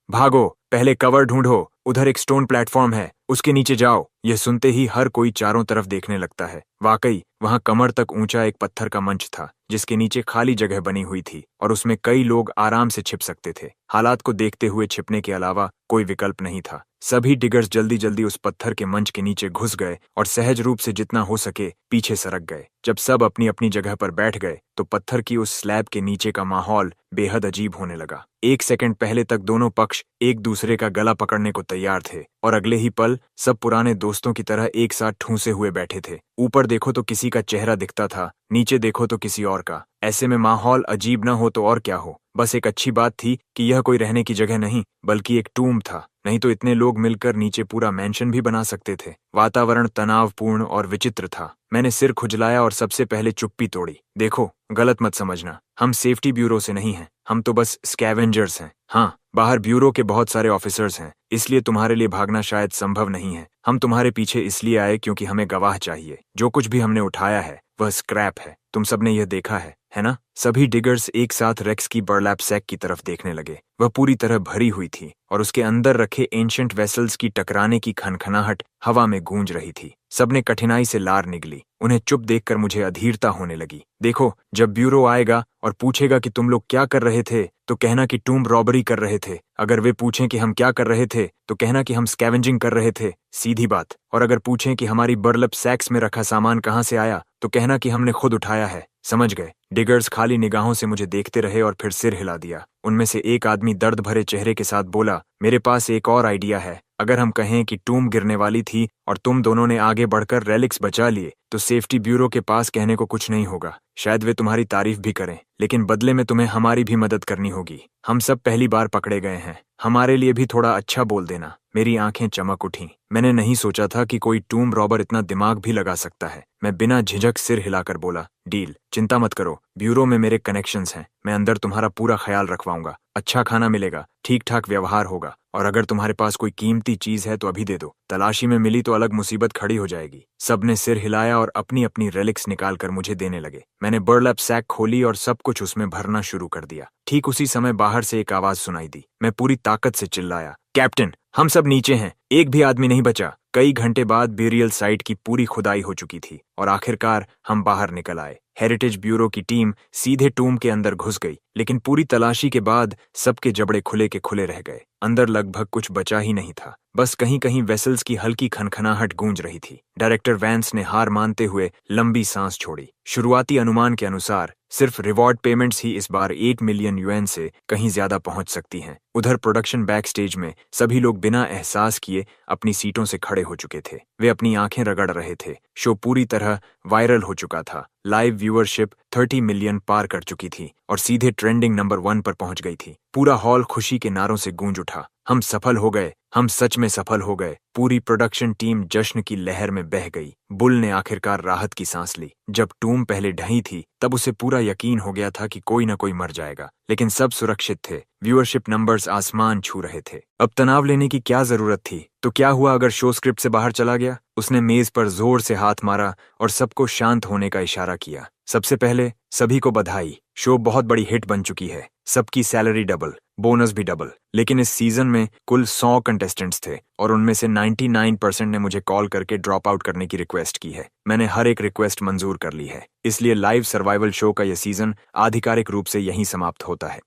भागो, पहले कवर ढूंढो। उधर एक स्टोन प्लेटफॉर्म है, उसके नीचे जाओ। यह सुनते ही हर कोई चारों तरफ देखने लगता है। वाकई वहां कमर तक ऊंचा एक पत्थर का मंच था जिसके नीचे खाली जगह बनी हुई थी और उसमें कई लोग आराम से छिप सकते थे। हालात को देखते हुए छिपने के अलावा कोई विकल्प नहीं था। सभी डिगर्स जल्दी जल्दी उस पत्थर के मंच के नीचे घुस गए और सहज रूप से जितना हो सके पीछे सरक गए। जब सब अपनी अपनी जगह पर बैठ गए तो पत्थर की उस स्लैब के नीचे का माहौल बेहद अजीब होने लगा। एक सेकंड पहले तक दोनों पक्ष एक दूसरे का गला पकड़ने को तैयार थे और अगले ही पल सब पुराने दोस्तों की तरह एक साथ ठूंसे हुए बैठे थे। ऊपर देखो तो किसी का चेहरा दिखता था, नीचे देखो तो किसी और का। ऐसे में माहौल अजीब न हो तो और क्या हो। बस एक अच्छी बात थी कि यह कोई रहने की जगह नहीं बल्कि एक टूम था। नहीं तो इतने लोग मिलकर नीचे पूरा मैंशन भी बना सकते थे। वातावरण तनावपूर्ण और विचित्र था। मैंने सिर खुजलाया और सबसे पहले चुप्पी तोड़ी। देखो, गलत मत समझना, हम सेफ्टी ब्यूरो से नहीं हैं। हम तो बस स्कैवेंजर्स हैं। हाँ, बाहर ब्यूरो के बहुत सारे ऑफिसर्स हैं, इसलिए तुम्हारे लिए भागना शायद संभव नहीं है। हम तुम्हारे पीछे इसलिए आए क्योंकि हमें गवाह चाहिए। जो कुछ भी हमने उठाया है वह स्क्रैप है। तुम सबने यह देखा है ना? सभी डिगर्स एक साथ रेक्स की बर्लैप सैक की तरफ देखने लगे। वह पूरी तरह भरी हुई थी और उसके अंदर रखे एंशिएंट वेसल्स की टकराने की खनखनाहट हवा में गूंज रही थी। सबने कठिनाई से लार निगली। उन्हें चुप देखकर मुझे अधीरता होने लगी। देखो, जब ब्यूरो आएगा और पूछेगा कि तुम लोग क्या कर रहे थे तो कहना कि टूम रॉबरी कर रहे थे। अगर वे पूछें कि हम क्या कर रहे थे तो कहना कि हम स्कैवेंजिंग कर रहे थे। सीधी बात। और अगर पूछें कि हमारी बर्लैप सैक्स में रखा सामान कहाँ से आया तो कहना कि हमने खुद उठाया है। समझ गए? डिगर्स खाली निगाहों से मुझे देखते रहे और फिर सिर हिला दिया। उनमें से एक आदमी दर्द भरे चेहरे के साथ बोला, मेरे पास एक और आइडिया है। अगर हम कहें कि टूम गिरने वाली थी और तुम दोनों ने आगे बढ़कर रेलिक्स बचा लिए तो सेफ्टी ब्यूरो के पास कहने को कुछ नहीं होगा। शायद वे तुम्हारी तारीफ भी करें, लेकिन बदले में तुम्हें हमारी भी मदद करनी होगी। हम सब पहली बार पकड़े गए हैं, हमारे लिए भी थोड़ा अच्छा बोल देना। मेरी आंखें चमक उठीं। मैंने नहीं सोचा था कि कोई टूम रॉबर इतना दिमाग भी लगा सकता है। मैं बिना झिझक सिर हिलाकर बोला, डील। चिंता मत करो, ब्यूरो में मेरे कनेक्शंस हैं। मैं अंदर तुम्हारा पूरा ख्याल रखवाऊंगा। अच्छा खाना मिलेगा, ठीक ठाक व्यवहार होगा और अगर तुम्हारे पास कोई कीमती चीज है तो अभी दे दो। तलाशी में मिली तो अलग मुसीबत खड़ी हो जाएगी। सबने सिर हिलाया और अपनी अपनी रेलिक्स निकालकर मुझे देने लगे। मैंने बर्लैप सैक खोली और सब कुछ उसमें भरना शुरू कर दिया। ठीक उसी समय बाहर से एक आवाज सुनाई दी। मैं पूरी ताकत से चिल्लाया, कैप्टन, हम सब नीचे हैं, एक भी आदमी नहीं बचा। कई घंटे बाद बेरियल साइट की पूरी खुदाई हो चुकी थी और आखिरकार हम बाहर निकल आए। हेरिटेज ब्यूरो की टीम सीधे टूम के अंदर घुस गई, लेकिन पूरी तलाशी के बाद सबके जबड़े खुले के खुले रह गए। अंदर लगभग कुछ बचा ही नहीं था। बस कहीं कहीं वेसल्स की हल्की खनखनाहट गूंज रही थी। डायरेक्टर वैंस ने हार मानते हुए लंबी सांस छोड़ी। शुरुआती अनुमान के अनुसार सिर्फ रिवॉर्ड पेमेंट्स ही इस बार 8 मिलियन यूएन से कहीं ज्यादा पहुंच सकती हैं। उधर प्रोडक्शन बैक स्टेज में सभी लोग बिना एहसास किए अपनी सीटों से खड़े हो चुके थे। वे अपनी आंखें रगड़ रहे थे। शो पूरी तरह वायरल हो चुका था। लाइव व्यूअरशिप 30 मिलियन पार कर चुकी थी और सीधे ट्रेंडिंग नंबर 1 पर पहुंच गई थी। पूरा हॉल खुशी के नारों से गूंज उठा। हम सफल हो गए, हम सच में सफल हो गए। पूरी प्रोडक्शन टीम जश्न की लहर में बह गई। बुल ने आखिरकार राहत की सांस ली। जब टूम पहले ढही थी तब उसे पूरा यकीन हो गया था कि कोई न कोई मर जाएगा, लेकिन सब सुरक्षित थे। व्यूअरशिप नंबर्स आसमान छू रहे थे। अब तनाव लेने की क्या जरूरत थी? तो क्या हुआ अगर शो स्क्रिप्ट से बाहर चला गया? उसने मेज पर जोर से हाथ मारा और सबको शांत होने का इशारा किया। सबसे पहले सभी को बधाई। शो बहुत बड़ी हिट बन चुकी है। सबकी सैलरी डबल, बोनस भी डबल। लेकिन इस सीजन में कुल 100 कंटेस्टेंट्स थे और उनमें से 99% ने मुझे कॉल करके ड्रॉप आउट करने की रिक्वेस्ट की है। मैंने हर एक रिक्वेस्ट मंजूर कर ली है। इसलिए लाइव सर्वाइवल शो का यह सीजन आधिकारिक रूप से यहीं समाप्त होता है।